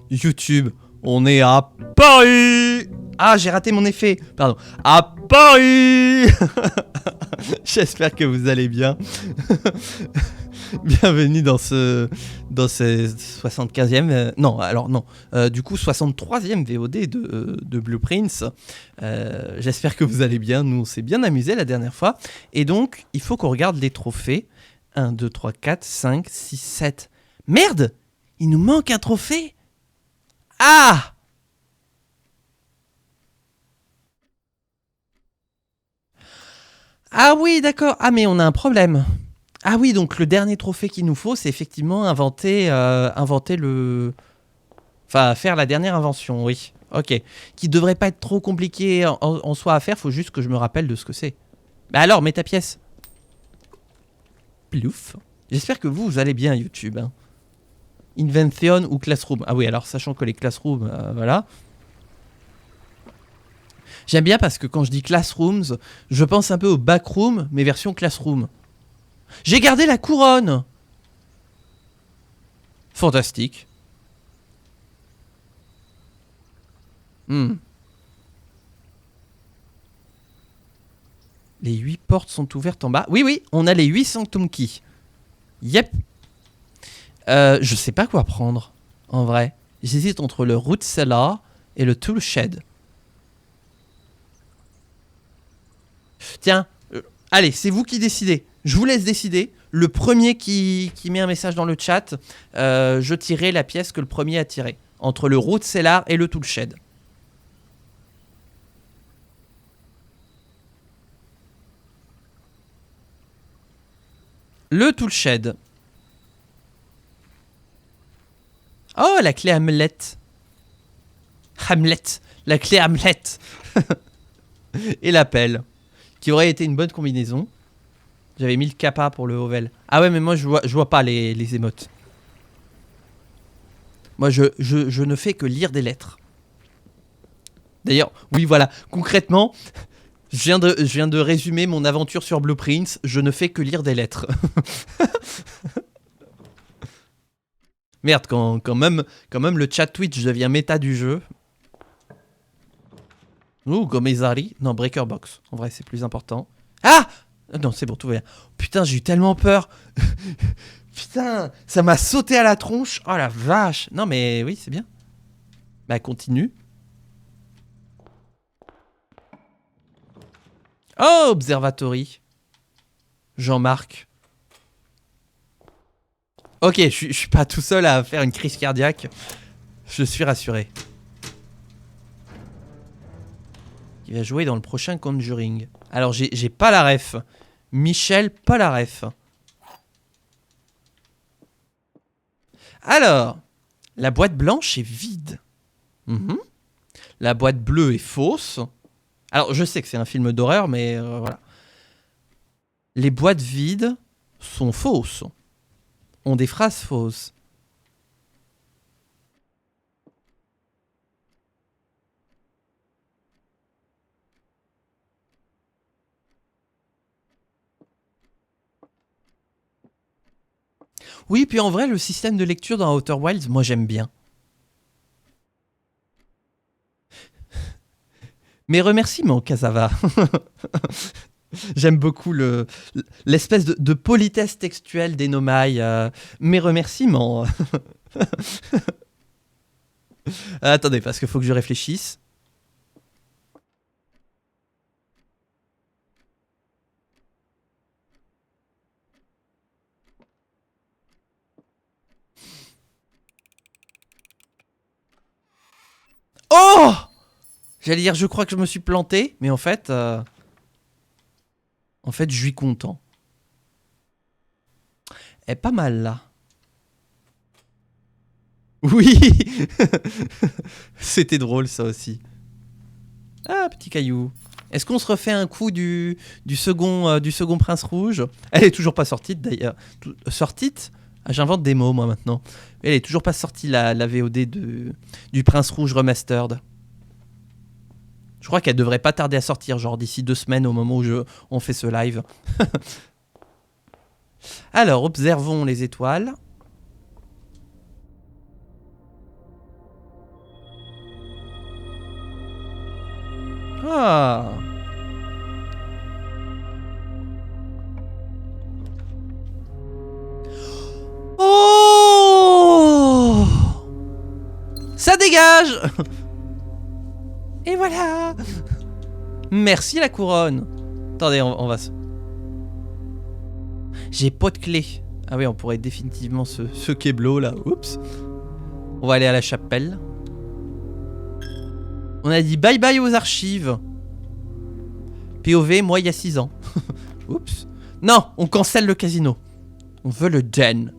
YouTube, on est à Paris. Ah, j'ai raté mon effet. Pardon. À Paris. J'espère que vous allez bien. Bienvenue dans ce 75e... non, alors non. Du coup, 63e VOD de Blueprints. J'espère que vous allez bien. Nous, on s'est bien amusé la dernière fois. Et donc, il faut qu'on regarde les trophées. 1, 2, 3, 4, 5, 6, 7. Merde! Il nous manque un trophée. Ah! Ah oui, d'accord. Ah, mais on a un problème. Ah oui, donc le dernier trophée qu'il nous faut, c'est effectivement inventer le... Enfin, faire la dernière invention, oui. Ok. Qui devrait pas être trop compliqué en soi à faire, faut juste que je me rappelle de ce que c'est. Bah alors, mets ta pièce. Plouf. J'espère que vous allez bien, YouTube. Hein. Invention ou Classroom. Ah oui, alors sachant que les Classrooms, voilà. J'aime bien parce que quand je dis Classrooms, je pense un peu au Backroom, mais version Classroom. J'ai gardé la couronne. Fantastique. Les 8 portes sont ouvertes en bas. Oui, oui, on a les 8 Sanctum Keys. Yep. Je sais pas quoi prendre, en vrai. J'hésite entre le Root Cellar et le Tool Shed. Tiens, allez, c'est vous qui décidez. Je vous laisse décider. Le premier qui met un message dans le chat, je tirerai la pièce que le premier a tirée. Entre le Root Cellar et le Tool Shed. Le Tool Shed. Oh, la clé Hamlet. Hamlet. La clé Hamlet. Et la pelle. Qui aurait été une bonne combinaison. J'avais mis le kappa pour le Hovel. Ah ouais, mais moi, je vois pas les émotes. Moi, je ne fais que lire des lettres. D'ailleurs, oui, voilà. Concrètement, je viens de résumer mon aventure sur Blueprints. Je ne fais que lire des lettres. Merde, quand même le chat Twitch devient méta du jeu. Ouh, Gomezari. Non, Breaker Box. En vrai, c'est plus important. Ah! Non, c'est bon, tout va bien. Putain, j'ai eu tellement peur. Putain, ça m'a sauté à la tronche. Oh la vache. Non, mais oui, c'est bien. Bah, continue. Oh, Observatory. Jean-Marc. Ok, je suis pas tout seul à faire une crise cardiaque. Je suis rassuré. Il va jouer dans le prochain Conjuring. Alors, j'ai pas la ref. Michel, pas la ref. Alors, la boîte blanche est vide. La boîte bleue est fausse. Alors, je sais que c'est un film d'horreur, mais voilà. Les boîtes vides sont fausses. Ont des phrases fausses. Oui, puis en vrai, le système de lecture dans Outer Wilds, moi j'aime bien. Mes remerciements, Cassava. J'aime beaucoup l'espèce de politesse textuelle des Nomai. Mes remerciements. Attendez, parce qu'il faut que je réfléchisse. Oh! J'allais dire, je crois que je me suis planté, mais en fait, je suis content. Elle est pas mal là. Oui. C'était drôle ça aussi. Ah, petit caillou. Est-ce qu'on se refait un coup du second Prince Rouge? Elle est toujours pas sortie d'ailleurs. Sortie? Ah, j'invente des mots moi maintenant. Elle est toujours pas sortie la VOD du Prince Rouge Remastered. Je crois qu'elle devrait pas tarder à sortir, genre d'ici 2 semaines au moment où on fait ce live. Alors, observons les étoiles. Ah. Oh. Ça dégage. Et voilà. Merci la couronne. Attendez, on va se... J'ai pas de clé. Ah oui, on pourrait définitivement ce keblo là. Oups. On va aller à la chapelle. On a dit bye bye aux archives. POV, moi il y a 6 ans. Oups. Non, on cancelle le casino. On veut le den.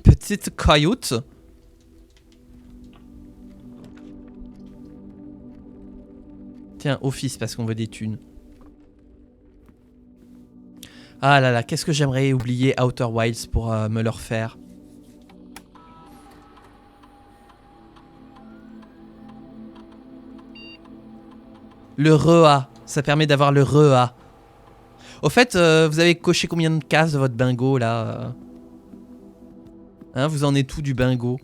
Petite cayute. Tiens, office parce qu'on veut des thunes. Ah là là, qu'est-ce que j'aimerais oublier Outer Wilds pour me le refaire. Le REA, ça permet d'avoir le REA. Au fait, vous avez coché combien de cases de votre bingo là hein, vous en êtes tout du bingo?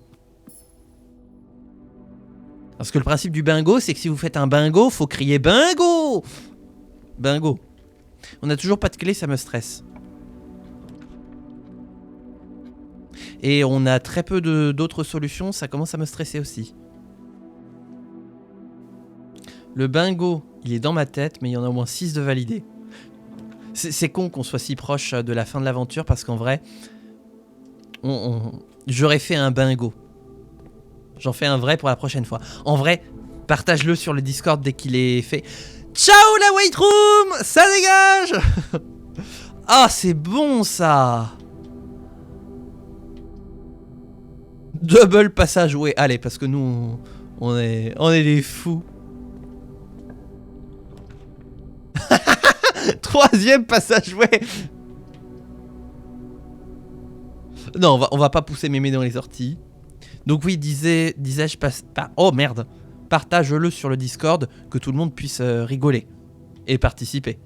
Parce que le principe du bingo, c'est que si vous faites un bingo, faut crier bingo. Bingo. On a toujours pas de clé, ça me stresse. Et on a très peu d'autres solutions, ça commence à me stresser aussi. Le bingo, il est dans ma tête, mais il y en a au moins 6 de validés. C'est con qu'on soit si proche de la fin de l'aventure, parce qu'en vrai, j'aurais fait un bingo. J'en fais un vrai pour la prochaine fois. En vrai, partage-le sur le Discord dès qu'il est fait. Ciao la wait room. Ça dégage. Ah, c'est bon ça. Double passage, ouais. Allez, parce que nous, on est des fous. Troisième passage, ouais. Non, on va pas pousser mémé dans les orties. Donc oui, disais-je, oh merde. Partage-le sur le Discord, que tout le monde puisse rigoler et participer.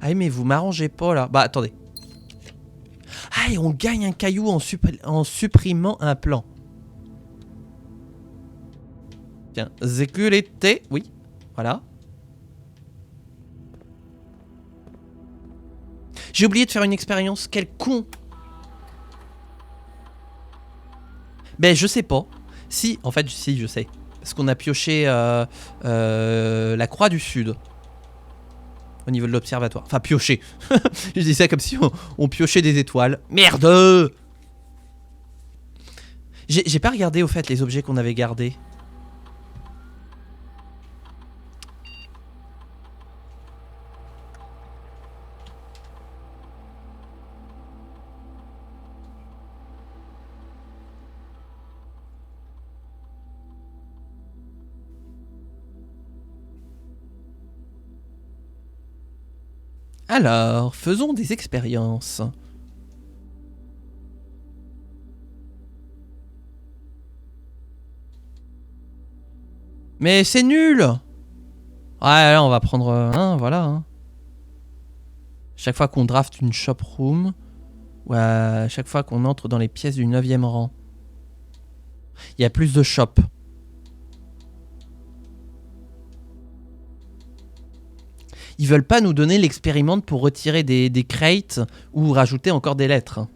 Ah mais vous m'arrangez pas là. Bah attendez. Ah et on gagne un caillou en supprimant un plan. Tiens, sécurité, oui, voilà. J'ai oublié de faire une expérience, quel con. Ben je sais pas. Si, en fait, si, je sais. Parce qu'on a pioché la croix du Sud. Au niveau de l'observatoire. Enfin, pioché. Je dis ça comme si on piochait des étoiles. Merde. J'ai pas regardé, au fait, les objets qu'on avait gardés. Alors, faisons des expériences. Mais c'est nul. Ouais, là, on va prendre un, voilà. Hein. Chaque fois qu'on draft une shop room, ou à chaque fois qu'on entre dans les pièces du 9e rang, il y a plus de shops. Ils veulent pas nous donner l'expérimente pour retirer des crates ou rajouter encore des lettres.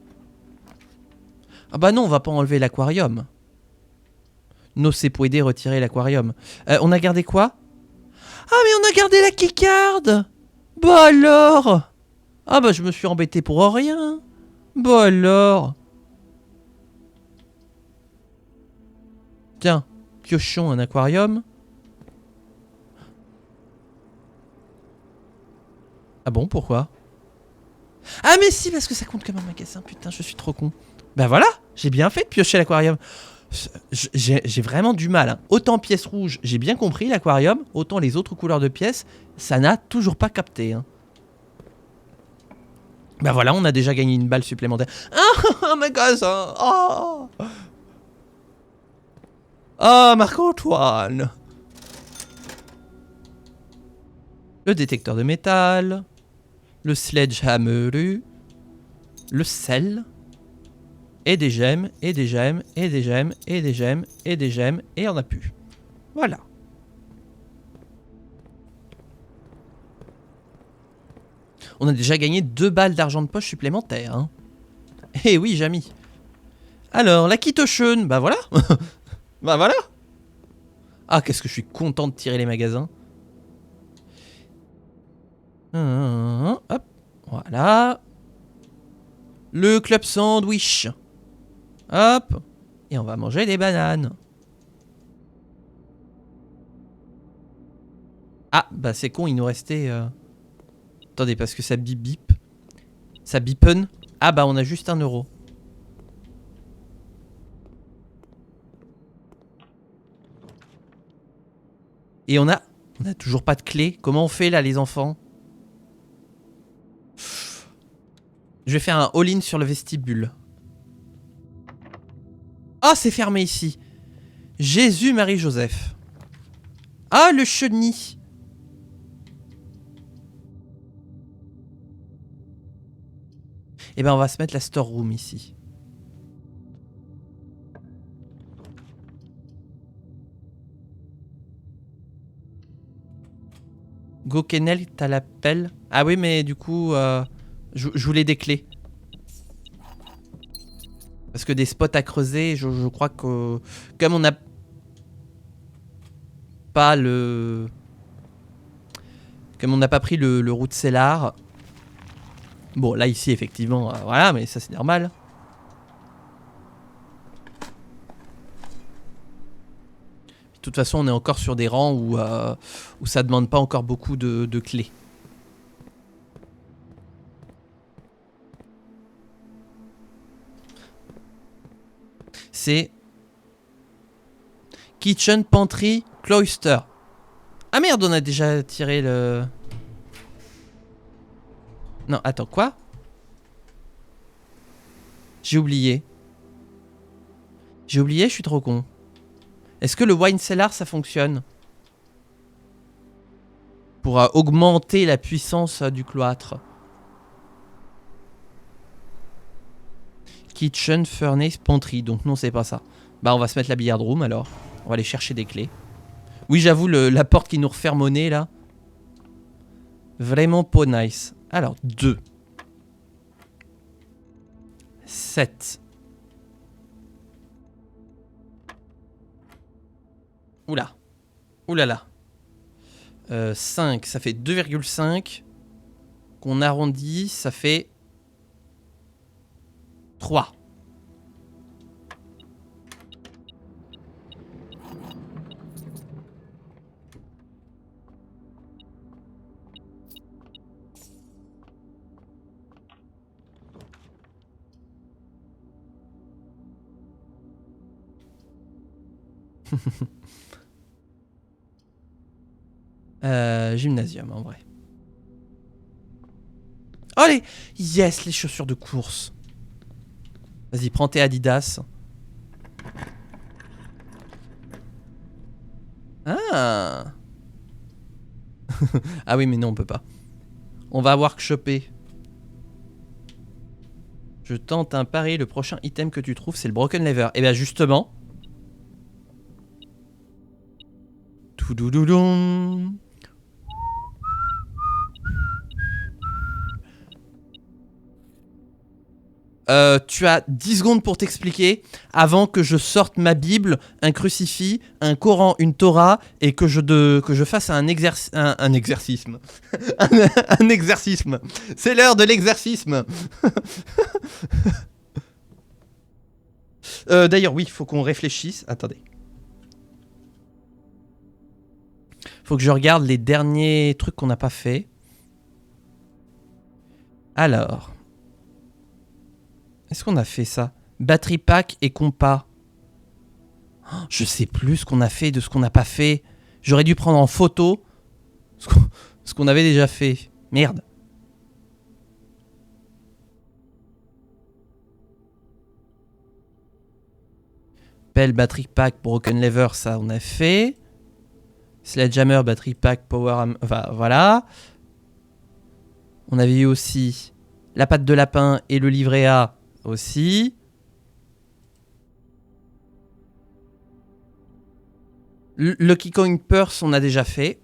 Ah bah non, on va pas enlever l'aquarium. No c'est pour aider à retirer l'aquarium. On a gardé quoi? Ah mais on a gardé la keycard. Bah alors. Ah bah je me suis embêté pour rien. Bah alors. Tiens, piochons un aquarium. Ah bon, pourquoi? Ah mais si, parce que ça compte comme un magasin, putain, je suis trop con. Bah voilà, j'ai bien fait de piocher l'aquarium. J'ai vraiment du mal. Hein. Autant pièce rouge, j'ai bien compris l'aquarium, autant les autres couleurs de pièces, ça n'a toujours pas capté. Hein. Bah voilà, on a déjà gagné une balle supplémentaire. Ah, un magasin. Oh, oh Marc-Antoine. Le détecteur de métal. Le sledgehammer, le sel Et des gemmes, et des gemmes, et des gemmes, et des gemmes, et des gemmes, et on a plus. Voilà. On a déjà gagné 2 balles d'argent de poche supplémentaires. Hein. Eh oui, Jamy. Alors, la Kitoshun, bah voilà. Bah voilà. Ah, qu'est-ce que je suis content de tirer les magasins. Hop, voilà. Le club sandwich. Hop. Et on va manger des bananes. Ah, bah c'est con, il nous restait... Attendez, parce que ça bip bip. Ça bipen. Ah bah on a juste 1 euro. Et on a toujours pas de clé. Comment on fait là les enfants? Je vais faire un all-in sur le vestibule. Ah, c'est fermé ici. Jésus, Marie, Joseph. Ah, le chenille. Eh ben, on va se mettre la storeroom ici. Go Kennel, t'as l'appel. Ah oui, mais du coup, je voulais des clés. Parce que des spots à creuser, je crois que... Comme on n'a pas le... Comme on n'a pas pris le route cellar. Bon, là, ici, effectivement, voilà, mais ça, c'est normal. De toute façon, on est encore sur des rangs où ça demande pas encore beaucoup de clés. C'est Kitchen, Pantry, Cloister. Ah merde, on a déjà tiré le... Non, attends, quoi? J'ai oublié. J'ai oublié, je suis trop con. Est-ce que le wine cellar, ça fonctionne? Pour augmenter la puissance du cloître. Kitchen, Furnace, Pantry. Donc non, c'est pas ça. Bah, on va se mettre la billard room alors. On va aller chercher des clés. Oui, j'avoue, la porte qui nous referme au nez, là. Vraiment pas nice. Alors, 2. 7. Oula. Oulala. 5, ça fait 2,5. Qu'on arrondit, ça fait 3. Gymnasium en vrai. Allez, yes, les chaussures de course. Vas-y, prends tes Adidas. Ah. Ah oui, mais non, on peut pas. On va avoir que choper. Je tente un pari, le prochain item que tu trouves, c'est le Broken Lever. Et bien justement. Toudoudoudon. Tu as 10 secondes pour t'expliquer avant que je sorte ma Bible, un crucifix, un Coran, une Torah et que je fasse un exercice. un exercice. C'est l'heure de l'exercice. D'ailleurs, oui, il faut qu'on réfléchisse. Attendez. Faut que je regarde les derniers trucs qu'on n'a pas fait. Alors. Est-ce qu'on a fait ça? Battery pack et compas. Oh, je sais plus ce qu'on a fait de ce qu'on n'a pas fait. J'aurais dû prendre en photo ce qu'on avait déjà fait. Merde. Pelle, battery pack, broken lever, ça on a fait. Sledgehammer, battery pack, power... Enfin, voilà. On avait eu aussi la patte de lapin et le livret A aussi. Lucky Coin Purse, on a déjà fait.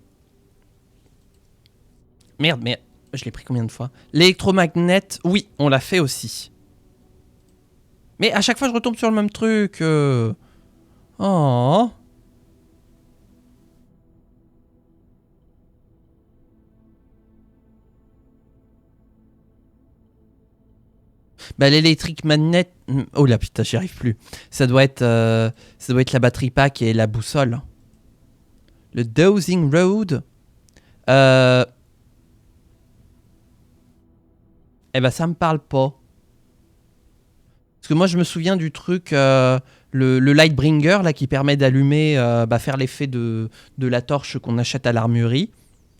Merde, mais je l'ai pris combien de fois? L'électromagnet, oui, on l'a fait aussi. Mais à chaque fois, je retombe sur le même truc. Oh. Bah, l'électrique magnet. Oh là, putain, j'y arrive plus. Ça doit être la batterie pack et la boussole. Le Dowsing Road. Euh... Eh ben, ça me parle pas. Parce que moi, je me souviens du truc, le Lightbringer, là, qui permet d'allumer, faire l'effet de la torche qu'on achète à l'armurerie.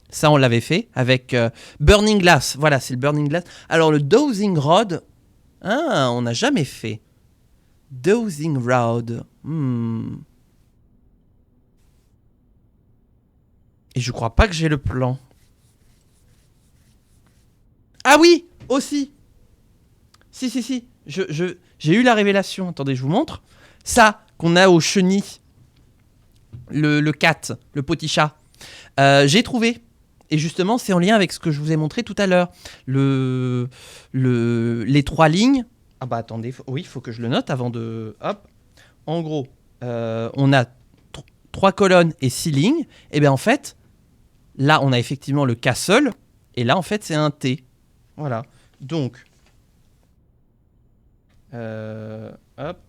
Ça, on l'avait fait avec Burning Glass. Voilà, c'est le Burning Glass. Alors, le Dowsing Rod, ah, on n'a jamais fait. Dowsing Rod. Et je crois pas que j'ai le plan. Ah oui, aussi. Si. J'ai eu la révélation. Attendez, je vous montre. Ça, qu'on a au chenil. Le cat, le petit chat. J'ai trouvé. Et justement, c'est en lien avec ce que je vous ai montré tout à l'heure. Les 3 lignes. Ah bah attendez, oui, il faut que je le note avant de... Hop. En gros, on a 3 colonnes et 6 lignes. Et bien en fait, là, on a effectivement le K seul. Et là, en fait, c'est un T. Voilà. Donc, hop.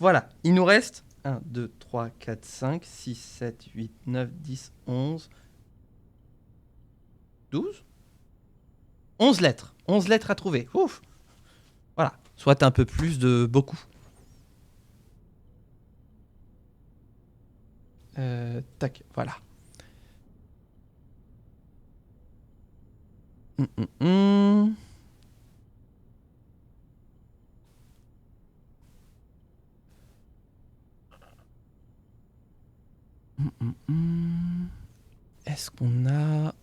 Voilà, il nous reste 1, 2, 3, 4, 5, 6, 7, 8, 9, 10, 11, 12, 11 lettres. 11 lettres à trouver. Ouf. Voilà, soit un peu plus de beaucoup. Tac, voilà. Hum. Est-ce qu'on a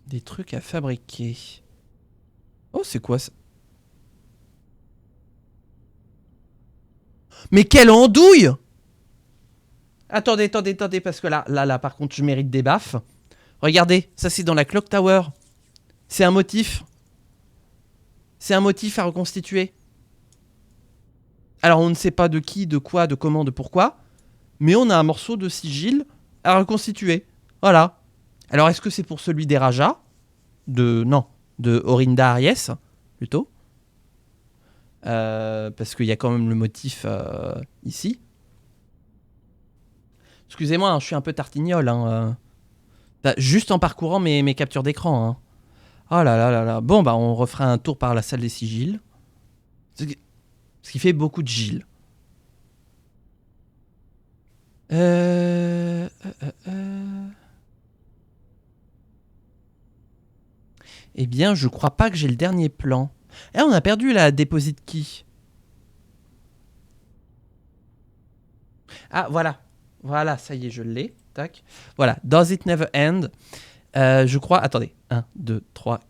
des trucs à fabriquer? Oh, c'est quoi ça? Mais quelle andouille! Attendez, parce que là, par contre, je mérite des baffes. Regardez, ça c'est dans la Clock Tower. C'est un motif. C'est un motif à reconstituer. Alors, on ne sait pas de qui, de quoi, de comment, de pourquoi. Mais on a un morceau de sigil à reconstituer. Voilà. Alors, est-ce que c'est pour celui des Rajas? Non, de Orinda Aries, plutôt. Parce qu'il y a quand même le motif ici. Excusez-moi, hein, je suis un peu tartignole. Hein, juste en parcourant mes captures d'écran. Hein. Oh là là là là. Bon, bah, on refera un tour par la salle des sigils. Ce qui fait beaucoup de Gilles. Eh bien, je crois pas que j'ai le dernier plan. Eh, on a perdu la deposit key. Ah, voilà. Voilà, ça y est, je l'ai. Tac. Voilà. Does it never end? Je crois. Attendez. 1, 2, 3,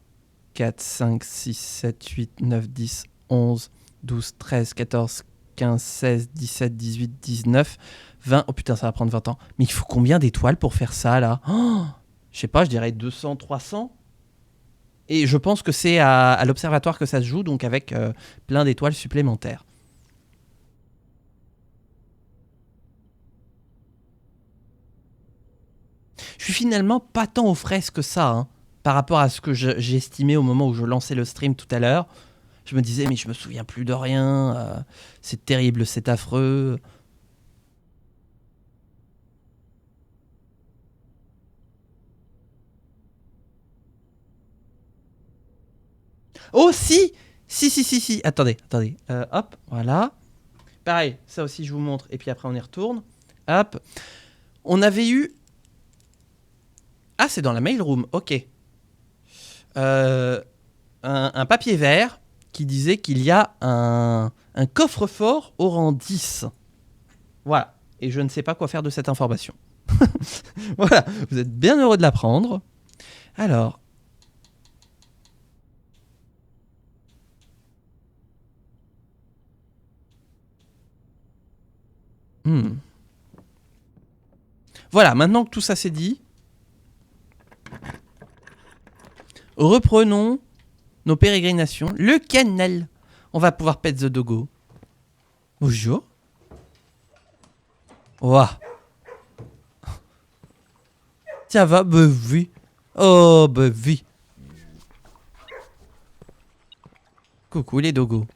4, 5, 6, 7, 8, 9, 10, 11, 12, 13, 14, 15, 16, 17, 18, 19, 20. Oh putain, ça va prendre 20 ans. Mais il faut combien d'étoiles pour faire ça, là? Je sais pas, je dirais 200, 300. Et je pense que c'est à l'observatoire que ça se joue, donc avec plein d'étoiles supplémentaires. Je suis finalement pas tant aux fraises que ça, hein, par rapport à ce que j'ai estimé au moment où je lançais le stream tout à l'heure. Je me disais, mais je me souviens plus de rien, c'est terrible, c'est affreux. Oh si, si. Attendez. Hop, voilà. Pareil, ça aussi je vous montre, et puis après on y retourne. Hop. On avait eu... Ah, c'est dans la mailroom, ok. Un papier vert qui disait qu'il y a un coffre-fort au rang 10. Voilà. Et je ne sais pas quoi faire de cette information. Voilà, vous êtes bien heureux de l'apprendre. Alors. Hmm. Voilà, maintenant que tout ça c'est dit, reprenons nos pérégrinations. Le canal. On va pouvoir pet the doggo. Bonjour. Ouah. Ça va, bah oui. Oh, bah oui. Coucou les doggos.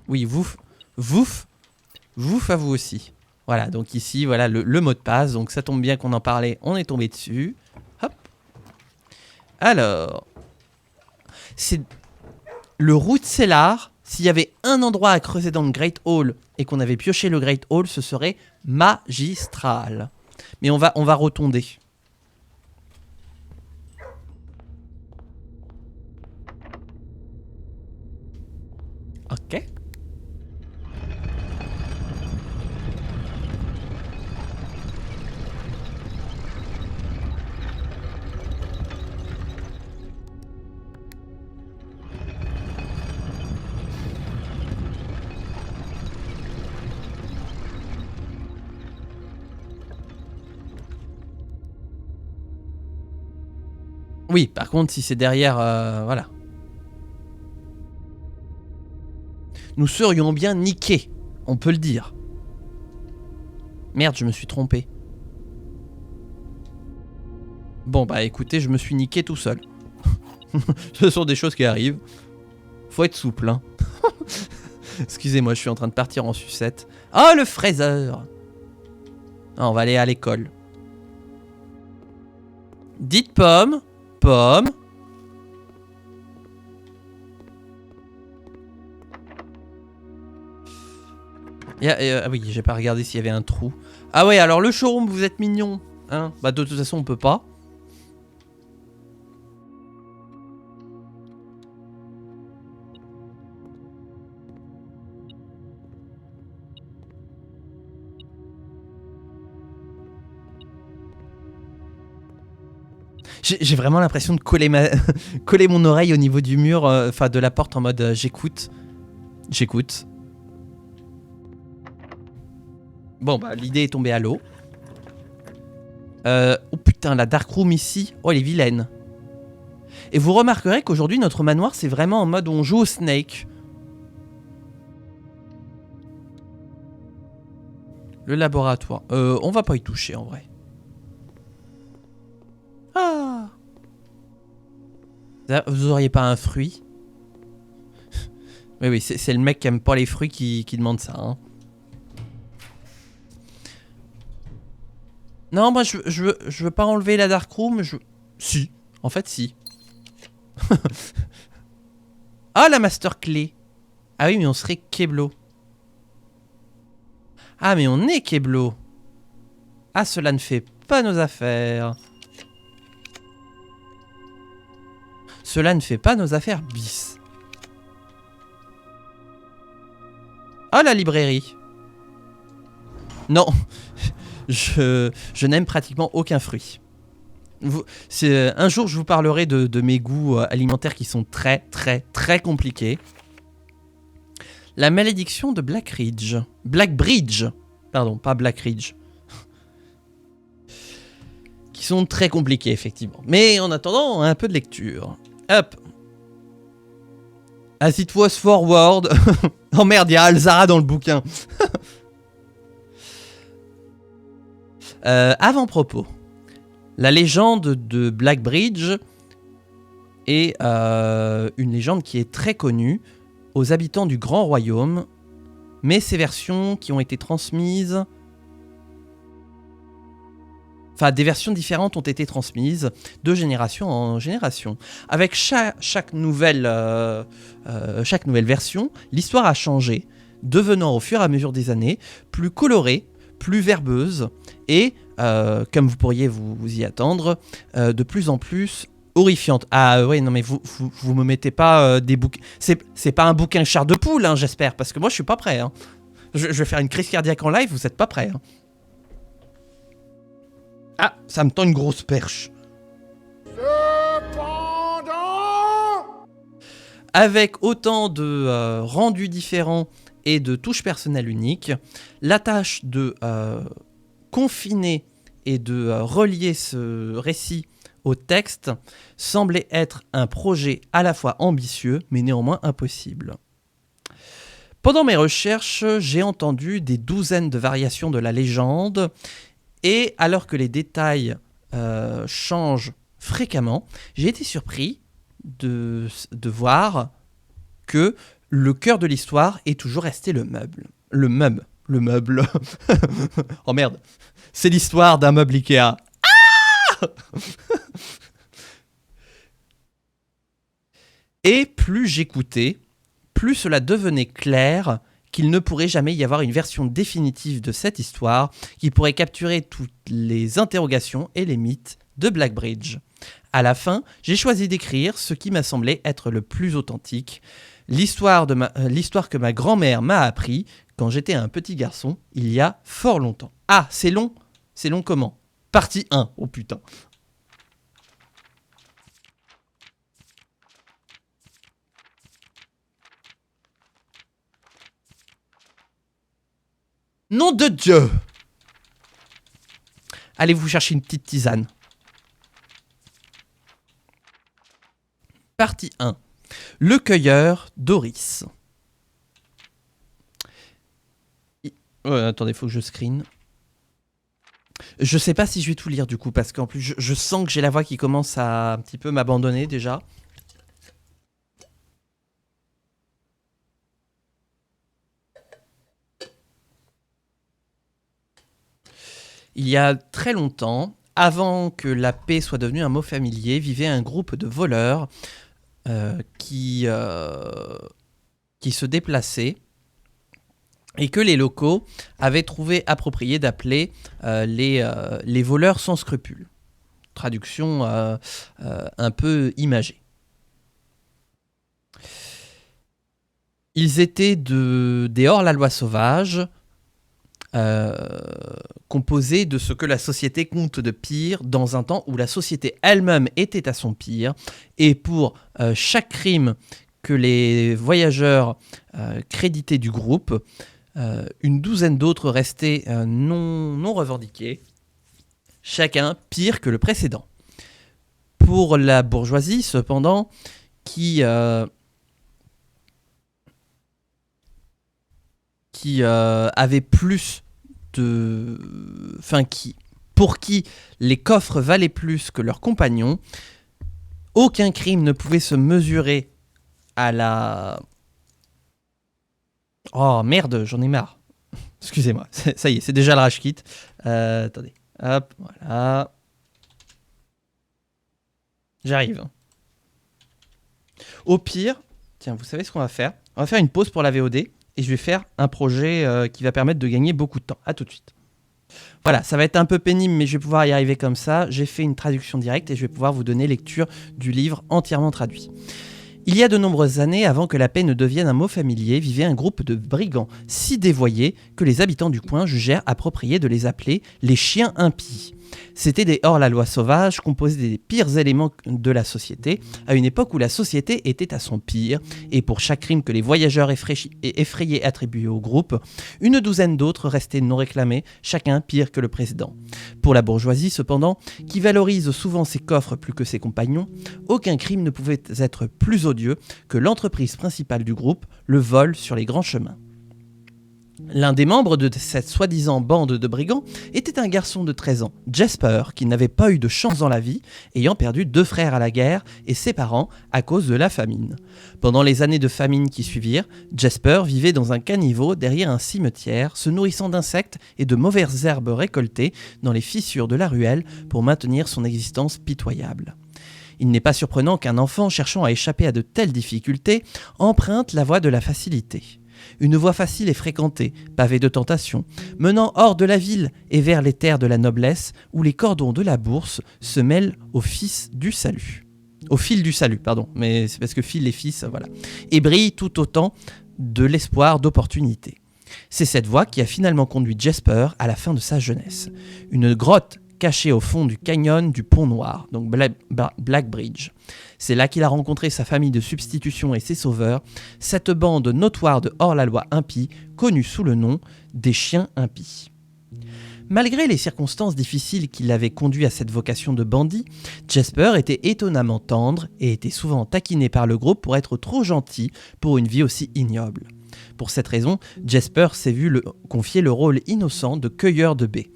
Oui, vouf. Vouf. Vouf à vous aussi. Voilà, donc ici, voilà le mot de passe. Donc ça tombe bien qu'on en parlait. On est tombé dessus. Hop. Alors. C'est le route cellar. S'il y avait un endroit à creuser dans le Great Hall et qu'on avait pioché le Great Hall, ce serait magistral. Mais on va rotonder. Ok. Oui, par contre, si c'est derrière, voilà. Nous serions bien niqués, on peut le dire. Merde, je me suis trompé. Bon, bah écoutez, je me suis niqué tout seul. Ce sont des choses qui arrivent. Faut être souple, hein. Excusez-moi, je suis en train de partir en sucette. Oh, le fraiseur! Ah, on va aller à l'école. Dites pomme. Pomme. Ah oui, j'ai pas regardé s'il y avait un trou. Ah ouais, alors le showroom, vous êtes mignon. Hein, bah de toute façon, on peut pas. J'ai vraiment l'impression de coller, coller mon oreille au niveau du mur, enfin de la porte en mode j'écoute. J'écoute. Bon bah l'idée est tombée à l'eau. Oh putain, la dark room ici, oh elle est vilaine. Et vous remarquerez qu'aujourd'hui notre manoir c'est vraiment en mode où on joue au Snake. Le laboratoire, on va pas y toucher en vrai. Ah. Vous auriez pas un fruit? Oui, c'est le mec qui aime pas les fruits qui demande ça. Hein. Non, moi je veux pas enlever la dark room. Si, en fait si. Ah, la master clé. Ah oui, mais on serait Keblo. Ah, mais on est Keblo. Ah, cela ne fait pas nos affaires. Cela ne fait pas nos affaires bis. Ah, la librairie. Non. Je n'aime pratiquement aucun fruit. Un jour, je vous parlerai de mes goûts alimentaires qui sont très, très, très compliqués. La malédiction de Blackridge. Blackbridge. Pardon, pas Blackridge. Qui sont très compliqués, effectivement. Mais en attendant, un peu de lecture. Hop. As it was forward. Oh merde, il y a Alzara dans le bouquin. Avant-propos. La légende de Blackbridge est une légende qui est très connue aux habitants du Grand Royaume, mais ces versions qui ont été transmises... Enfin, des versions différentes ont été transmises de génération en génération. Avec chaque nouvelle version, l'histoire a changé, devenant au fur et à mesure des années plus colorée, plus verbeuse et, comme vous pourriez vous y attendre, de plus en plus horrifiante. Ah ouais, non mais vous me mettez pas des bouquins... C'est pas un bouquin char de poule, hein, j'espère, parce que moi je suis pas prêt. Hein. Je vais faire une crise cardiaque en live, vous êtes pas prêt. Hein. Ah, ça me tend une grosse perche. Cependant... Avec autant de rendus différents et de touches personnelles uniques, la tâche de confiner et de relier ce récit au texte semblait être un projet à la fois ambitieux, mais néanmoins impossible. Pendant mes recherches, j'ai entendu des douzaines de variations de la légende, et alors que les détails changent fréquemment, j'ai été surpris de voir que le cœur de l'histoire est toujours resté le meuble. Le meuble. Oh merde, c'est l'histoire d'un meuble Ikea. Et plus j'écoutais, plus cela devenait clair qu'il ne pourrait jamais y avoir une version définitive de cette histoire qui pourrait capturer toutes les interrogations et les mythes de Blackbridge. À la fin, j'ai choisi d'écrire ce qui m'a semblé être le plus authentique, l'histoire que ma grand-mère m'a appris quand j'étais un petit garçon il y a fort longtemps. Ah, c'est long? C'est long comment? Partie 1, oh putain. Nom de Dieu! Allez vous chercher une petite tisane. Partie 1. Le cueilleur Doris. Attendez, faut que je screen. Je sais pas si je vais tout lire du coup, parce qu'en plus je sens que j'ai la voix qui commence à un petit peu m'abandonner déjà. Il y a très longtemps, avant que la paix soit devenue un mot familier, vivait un groupe de voleurs qui se déplaçaient et que les locaux avaient trouvé approprié d'appeler les voleurs sans scrupules. Traduction un peu imagée. Ils étaient des hors-la-loi sauvages, composés de ce que la société compte de pire dans un temps où la société elle-même était à son pire. Et pour chaque crime que les voyageurs créditaient du groupe, une douzaine d'autres restaient non revendiqués, chacun pire que le précédent. Pour la bourgeoisie, cependant, qui avait plus de... pour qui les coffres valaient plus que leurs compagnons, aucun crime ne pouvait se mesurer à la... Oh merde, j'en ai marre. Excusez-moi, ça y est, c'est déjà le rage kit. Attendez, hop, voilà. J'arrive. Au pire, tiens, vous savez ce qu'on va faire? On va faire une pause pour la VOD et je vais faire un projet qui va permettre de gagner beaucoup de temps. A tout de suite. Voilà, ça va être un peu pénible, mais je vais pouvoir y arriver comme ça. J'ai fait une traduction directe et je vais pouvoir vous donner lecture du livre entièrement traduit. Il y a de nombreuses années, avant que la paix ne devienne un mot familier, vivait un groupe de brigands si dévoyés que les habitants du coin jugèrent approprié de les appeler les chiens impies. C'étaient des hors-la-loi sauvages composés des pires éléments de la société, à une époque où la société était à son pire, et pour chaque crime que les voyageurs effrayés attribuaient au groupe, une douzaine d'autres restaient non réclamés, chacun pire que le précédent. Pour la bourgeoisie, cependant, qui valorise souvent ses coffres plus que ses compagnons, aucun crime ne pouvait être plus odieux que l'entreprise principale du groupe, le vol sur les grands chemins. L'un des membres de cette soi-disant bande de brigands était un garçon de 13 ans, Jasper, qui n'avait pas eu de chance dans la vie, ayant perdu 2 frères à la guerre et ses parents à cause de la famine. Pendant les années de famine qui suivirent, Jasper vivait dans un caniveau derrière un cimetière, se nourrissant d'insectes et de mauvaises herbes récoltées dans les fissures de la ruelle pour maintenir son existence pitoyable. Il n'est pas surprenant qu'un enfant cherchant à échapper à de telles difficultés emprunte la voie de la facilité. Une voie facile et fréquentée, pavée de tentations, menant hors de la ville et vers les terres de la noblesse, où les cordons de la bourse se mêlent au fil du salut. Au fil du salut, pardon, mais c'est parce que fil et fils, voilà. Et brille tout autant de l'espoir d'opportunité. C'est cette voie qui a finalement conduit Jasper à la fin de sa jeunesse. Une grotte caché au fond du canyon du Pont Noir, donc Black Bridge. C'est là qu'il a rencontré sa famille de substitution et ses sauveurs, cette bande notoire de hors-la-loi impies, connue sous le nom des chiens impies. Malgré les circonstances difficiles qui l'avaient conduit à cette vocation de bandit, Jasper était étonnamment tendre et était souvent taquiné par le groupe pour être trop gentil pour une vie aussi ignoble. Pour cette raison, Jasper s'est vu confier le rôle innocent de cueilleur de baies.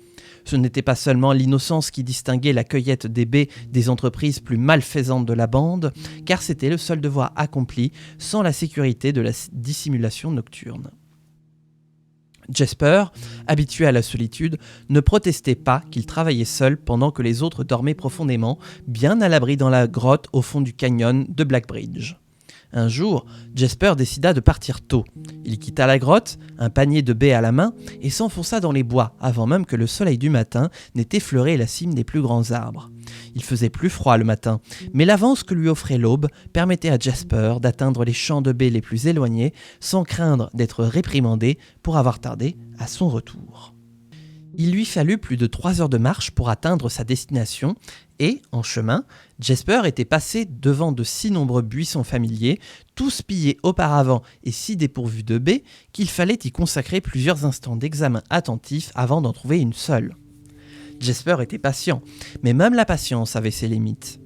Ce n'était pas seulement l'innocence qui distinguait la cueillette des baies des entreprises plus malfaisantes de la bande, car c'était le seul devoir accompli sans la sécurité de la dissimulation nocturne. Jasper, habitué à la solitude, ne protestait pas qu'il travaillait seul pendant que les autres dormaient profondément, bien à l'abri dans la grotte au fond du canyon de Black Bridge. Un jour, Jasper décida de partir tôt. Il quitta la grotte, un panier de baies à la main, et s'enfonça dans les bois, avant même que le soleil du matin n'ait effleuré la cime des plus grands arbres. Il faisait plus froid le matin, mais l'avance que lui offrait l'aube permettait à Jasper d'atteindre les champs de baies les plus éloignés, sans craindre d'être réprimandé pour avoir tardé à son retour. Il lui fallut plus de 3 heures de marche pour atteindre sa destination et, en chemin, Jasper était passé devant de si nombreux buissons familiers, tous pillés auparavant et si dépourvus de baies qu'il fallait y consacrer plusieurs instants d'examen attentif avant d'en trouver une seule. Jasper était patient, mais même la patience avait ses limites.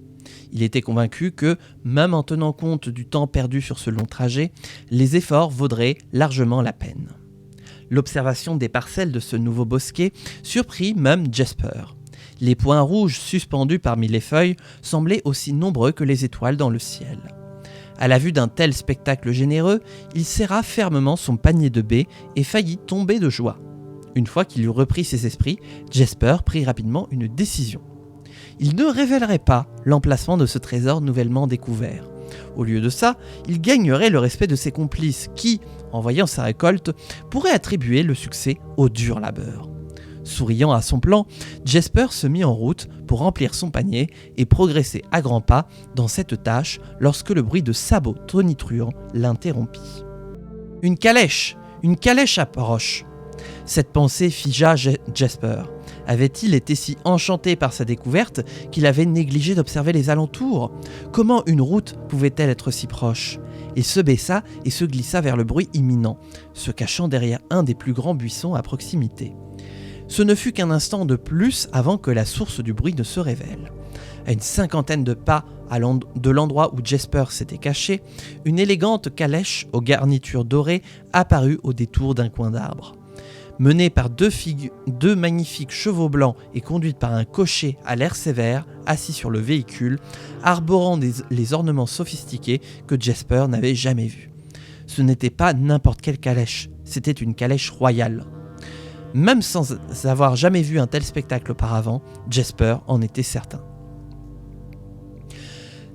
Il était convaincu que, même en tenant compte du temps perdu sur ce long trajet, les efforts vaudraient largement la peine. L'observation des parcelles de ce nouveau bosquet surprit même Jasper. Les points rouges suspendus parmi les feuilles semblaient aussi nombreux que les étoiles dans le ciel. À la vue d'un tel spectacle généreux, il serra fermement son panier de baies et faillit tomber de joie. Une fois qu'il eut repris ses esprits, Jasper prit rapidement une décision. Il ne révélerait pas l'emplacement de ce trésor nouvellement découvert. Au lieu de ça, il gagnerait le respect de ses complices qui, en voyant sa récolte, pourraient attribuer le succès au dur labeur. Souriant à son plan, Jasper se mit en route pour remplir son panier et progresser à grands pas dans cette tâche lorsque le bruit de sabots tonitruants l'interrompit. Une calèche approche. Cette pensée figea Jasper. Avait-il été si enchanté par sa découverte qu'il avait négligé d'observer les alentours ? Comment une route pouvait-elle être si proche ? Il se baissa et se glissa vers le bruit imminent, se cachant derrière un des plus grands buissons à proximité. Ce ne fut qu'un instant de plus avant que la source du bruit ne se révèle. À une 50aine de pas de l'endroit où Jasper s'était caché, une élégante calèche aux garnitures dorées apparut au détour d'un coin d'arbre. Menée par deux magnifiques chevaux blancs et conduite par un cocher à l'air sévère, assis sur le véhicule, arborant les ornements sophistiqués que Jasper n'avait jamais vus. Ce n'était pas n'importe quelle calèche, c'était une calèche royale. Même sans avoir jamais vu un tel spectacle auparavant, Jasper en était certain.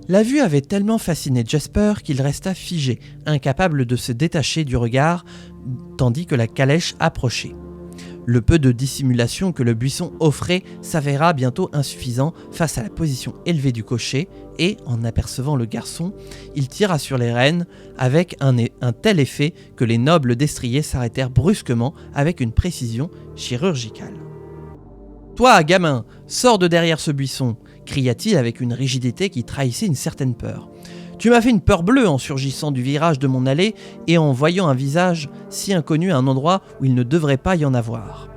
La vue avait tellement fasciné Jasper qu'il resta figé, incapable de se détacher du regard, tandis que la calèche approchait. Le peu de dissimulation que le buisson offrait s'avéra bientôt insuffisant face à la position élevée du cocher et, en apercevant le garçon, il tira sur les rênes avec un tel effet que les nobles destriers s'arrêtèrent brusquement avec une précision chirurgicale. « Toi, gamin, sors de derrière ce buisson !» cria-t-il avec une rigidité qui trahissait une certaine peur. « Tu m'as fait une peur bleue en surgissant du virage de mon allée et en voyant un visage si inconnu à un endroit où il ne devrait pas y en avoir. »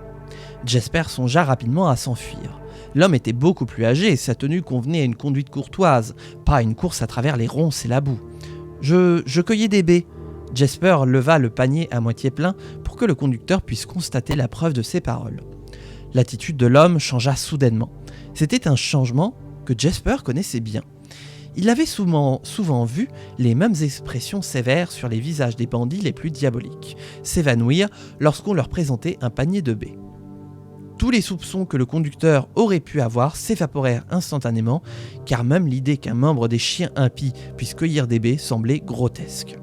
Jasper songea rapidement à s'enfuir. L'homme était beaucoup plus âgé et sa tenue convenait à une conduite courtoise, pas à une course à travers les ronces et la boue. Je cueillais des baies. Jasper leva le panier à moitié plein pour que le conducteur puisse constater la preuve de ses paroles. L'attitude de l'homme changea soudainement. C'était un changement que Jasper connaissait bien. Il avait souvent vu les mêmes expressions sévères sur les visages des bandits les plus diaboliques s'évanouir lorsqu'on leur présentait un panier de baies. Tous les soupçons que le conducteur aurait pu avoir s'évaporèrent instantanément, car même l'idée qu'un membre des chiens impies puisse cueillir des baies semblait grotesque.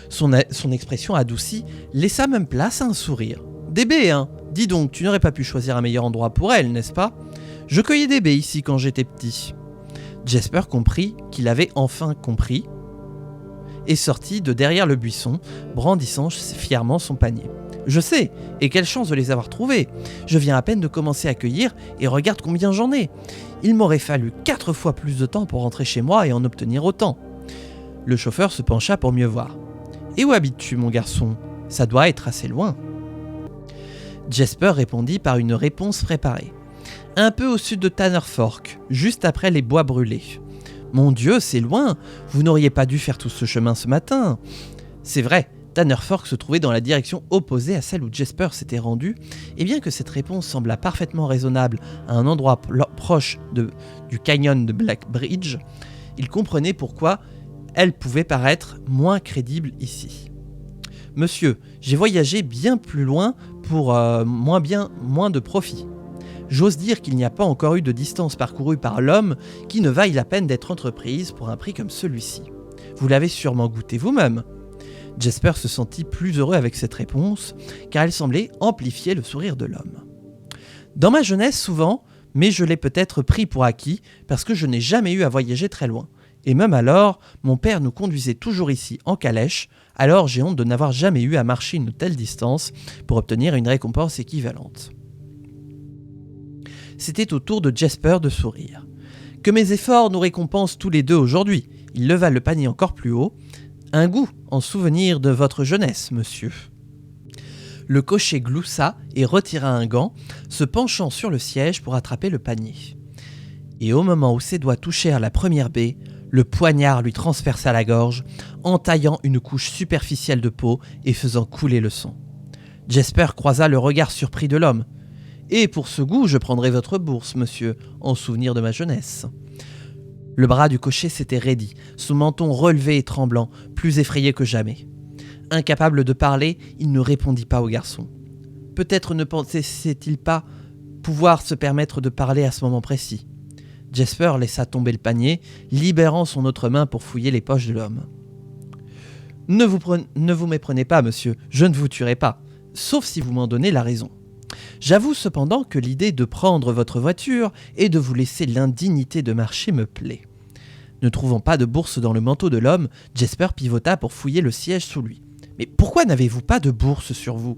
Son expression adoucie laissa même place à un sourire. « Des baies, hein ? Dis donc, tu n'aurais pas pu choisir un meilleur endroit pour elles, n'est-ce pas ? Je cueillais des baies ici quand j'étais petit. » Jasper comprit qu'il avait enfin compris et sortit de derrière le buisson, brandissant fièrement son panier. « Je sais, et quelle chance de les avoir trouvés. Je viens à peine de commencer à cueillir et regarde combien j'en ai. Il m'aurait fallu 4 fois plus de temps pour rentrer chez moi et en obtenir autant. Le chauffeur se pencha pour mieux voir. Et où habites-tu, mon garçon ? Ça doit être assez loin. Jasper répondit par une réponse préparée. Un peu au sud de Tanner Fork, juste après les bois brûlés. Mon Dieu, c'est loin. Vous n'auriez pas dû faire tout ce chemin ce matin. C'est vrai. Tanner Fork se trouvait dans la direction opposée à celle où Jasper s'était rendu, et bien que cette réponse sembla parfaitement raisonnable à un endroit proche du canyon de Black Bridge, il comprenait pourquoi elle pouvait paraître moins crédible ici. « Monsieur, j'ai voyagé bien plus loin pour moins de profit. J'ose dire qu'il n'y a pas encore eu de distance parcourue par l'homme qui ne vaille la peine d'être entreprise pour un prix comme celui-ci. Vous l'avez sûrement goûté vous-même. » Jasper se sentit plus heureux avec cette réponse, car elle semblait amplifier le sourire de l'homme. « Dans ma jeunesse, souvent, mais je l'ai peut-être pris pour acquis, parce que je n'ai jamais eu à voyager très loin. Et même alors, mon père nous conduisait toujours ici en calèche, alors j'ai honte de n'avoir jamais eu à marcher une telle distance pour obtenir une récompense équivalente. » C'était au tour de Jasper de sourire. « Que mes efforts nous récompensent tous les deux aujourd'hui. » Il leva le panier encore plus haut. « Un goût en souvenir de votre jeunesse, monsieur. » Le cocher gloussa et retira un gant, se penchant sur le siège pour attraper le panier. Et au moment où ses doigts touchèrent la première baie, le poignard lui transperça la gorge, entaillant une couche superficielle de peau et faisant couler le sang. Jasper croisa le regard surpris de l'homme. « Et pour ce goût, je prendrai votre bourse, monsieur, en souvenir de ma jeunesse. » Le bras du cocher s'était raidi, son menton relevé et tremblant, plus effrayé que jamais. Incapable de parler, il ne répondit pas au garçon. Peut-être ne pensait-il pas pouvoir se permettre de parler à ce moment précis. Jasper laissa tomber le panier, libérant son autre main pour fouiller les poches de l'homme. « Ne vous méprenez pas, monsieur, je ne vous tuerai pas, sauf si vous m'en donnez la raison. J'avoue cependant que l'idée de prendre votre voiture et de vous laisser l'indignité de marcher me plaît. » Ne trouvant pas de bourse dans le manteau de l'homme, Jasper pivota pour fouiller le siège sous lui. « Mais pourquoi n'avez-vous pas de bourse sur vous ?»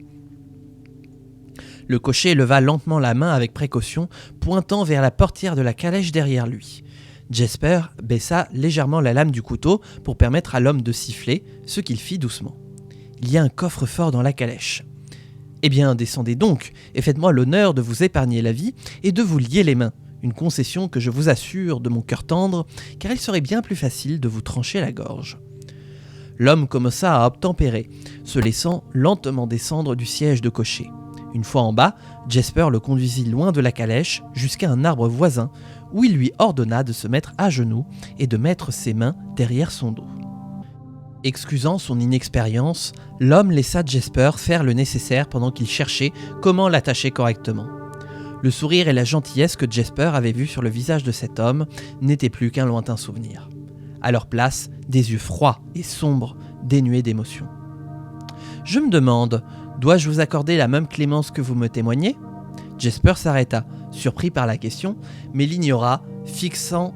Le cocher leva lentement la main avec précaution, pointant vers la portière de la calèche derrière lui. Jasper baissa légèrement la lame du couteau pour permettre à l'homme de siffler, ce qu'il fit doucement. « Il y a un coffre-fort dans la calèche. » « Eh bien, descendez donc, et faites-moi l'honneur de vous épargner la vie et de vous lier les mains. Une concession que je vous assure de mon cœur tendre, car il serait bien plus facile de vous trancher la gorge. » L'homme commença à obtempérer, se laissant lentement descendre du siège de cocher. Une fois en bas, Jasper le conduisit loin de la calèche jusqu'à un arbre voisin, où il lui ordonna de se mettre à genoux et de mettre ses mains derrière son dos. Excusant son inexpérience, l'homme laissa Jasper faire le nécessaire pendant qu'il cherchait comment l'attacher correctement. Le sourire et la gentillesse que Jasper avait vus sur le visage de cet homme n'étaient plus qu'un lointain souvenir. À leur place, des yeux froids et sombres, dénués d'émotion. « Je me demande, dois-je vous accorder la même clémence que vous me témoignez ?» Jasper s'arrêta, surpris par la question, mais l'ignora, fixant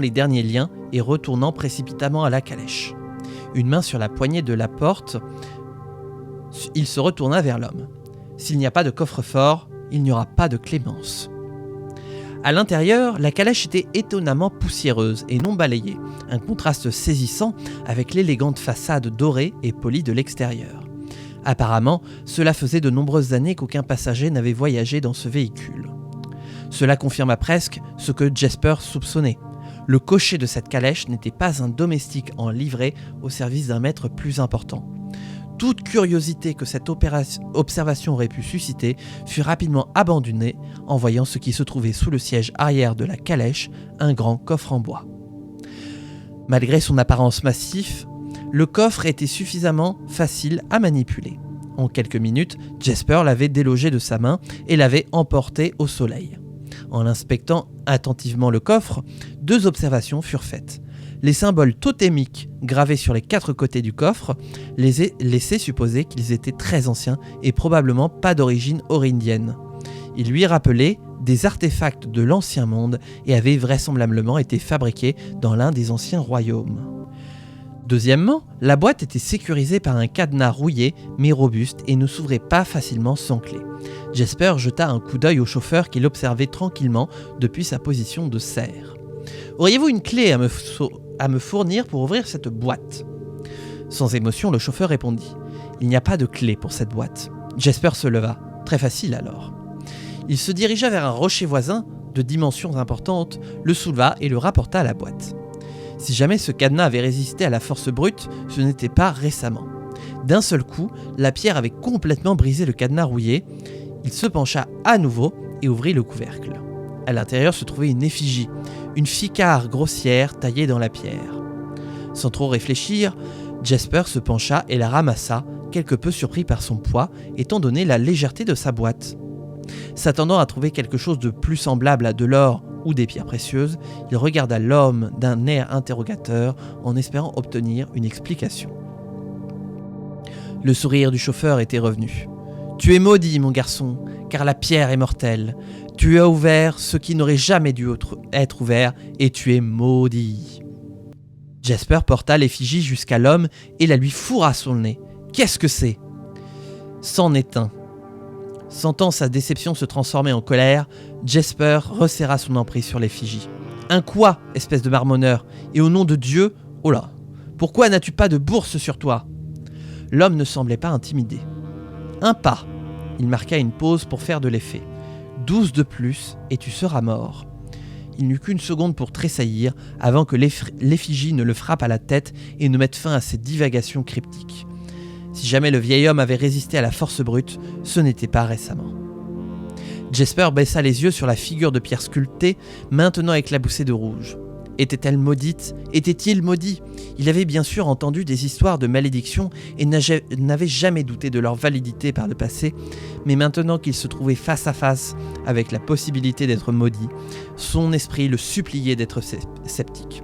les derniers liens et retournant précipitamment à la calèche. Une main sur la poignée de la porte, il se retourna vers l'homme. « S'il n'y a pas de coffre-fort, il n'y aura pas de clémence. » À l'intérieur, la calèche était étonnamment poussiéreuse et non balayée, un contraste saisissant avec l'élégante façade dorée et polie de l'extérieur. Apparemment, cela faisait de nombreuses années qu'aucun passager n'avait voyagé dans ce véhicule. Cela confirma presque ce que Jasper soupçonnait. Le cocher de cette calèche n'était pas un domestique en livrée au service d'un maître plus important. Toute curiosité que cette observation aurait pu susciter fut rapidement abandonnée en voyant ce qui se trouvait sous le siège arrière de la calèche, un grand coffre en bois. Malgré son apparence massif, le coffre était suffisamment facile à manipuler. En quelques minutes, Jasper l'avait délogé de sa main et l'avait emporté au soleil. En inspectant attentivement le coffre, 2 observations furent faites. Les symboles totémiques gravés sur les 4 côtés du coffre laissaient supposer qu'ils étaient très anciens et probablement pas d'origine auryndienne. Ils lui rappelaient des artefacts de l'Ancien Monde et avaient vraisemblablement été fabriqués dans l'un des anciens royaumes. Deuxièmement, la boîte était sécurisée par un cadenas rouillé mais robuste et ne s'ouvrait pas facilement sans clé. Jasper jeta un coup d'œil au chauffeur qui l'observait tranquillement depuis sa position de serre. « Auriez-vous une clé à me fournir pour ouvrir cette boîte ?» Sans émotion, le chauffeur répondit « Il n'y a pas de clé pour cette boîte. » Jasper se leva. Très facile alors. Il se dirigea vers un rocher voisin de dimensions importantes, le souleva et le rapporta à la boîte. Si jamais ce cadenas avait résisté à la force brute, ce n'était pas récemment. D'un seul coup, la pierre avait complètement brisé le cadenas rouillé. Il se pencha à nouveau et ouvrit le couvercle. À l'intérieur se trouvait une effigie, une ficare grossière taillée dans la pierre. Sans trop réfléchir, Jasper se pencha et la ramassa, quelque peu surpris par son poids, étant donné la légèreté de sa boîte. S'attendant à trouver quelque chose de plus semblable à de l'or ou des pierres précieuses, il regarda l'homme d'un air interrogateur en espérant obtenir une explication. Le sourire du chauffeur était revenu. « Tu es maudit, mon garçon, car la pierre est mortelle. Tu as ouvert ce qui n'aurait jamais dû être ouvert, et tu es maudit. » Jasper porta l'effigie jusqu'à l'homme et la lui fourra sur le nez. « Qu'est-ce que c'est ?» C'en est un. Sentant sa déception se transformer en colère, Jasper resserra son emprise sur l'effigie. « Un quoi, espèce de marmonneur? Et au nom de Dieu, oh là, pourquoi n'as-tu pas de bourse sur toi ?» L'homme ne semblait pas intimidé. « Un pas. » Il marqua une pause pour faire de l'effet. « 12 de plus et tu seras mort. » Il n'eut qu'une seconde pour tressaillir avant que l'effigie ne le frappe à la tête et ne mette fin à ses divagations cryptiques. Si jamais le vieil homme avait résisté à la force brute, ce n'était pas récemment. Jasper baissa les yeux sur la figure de pierre sculptée, maintenant éclaboussée de rouge. Était-elle maudite? Était-il maudit? Il avait bien sûr entendu des histoires de malédiction et n'avait jamais douté de leur validité par le passé, mais maintenant qu'il se trouvait face à face avec la possibilité d'être maudit, son esprit le suppliait d'être sceptique.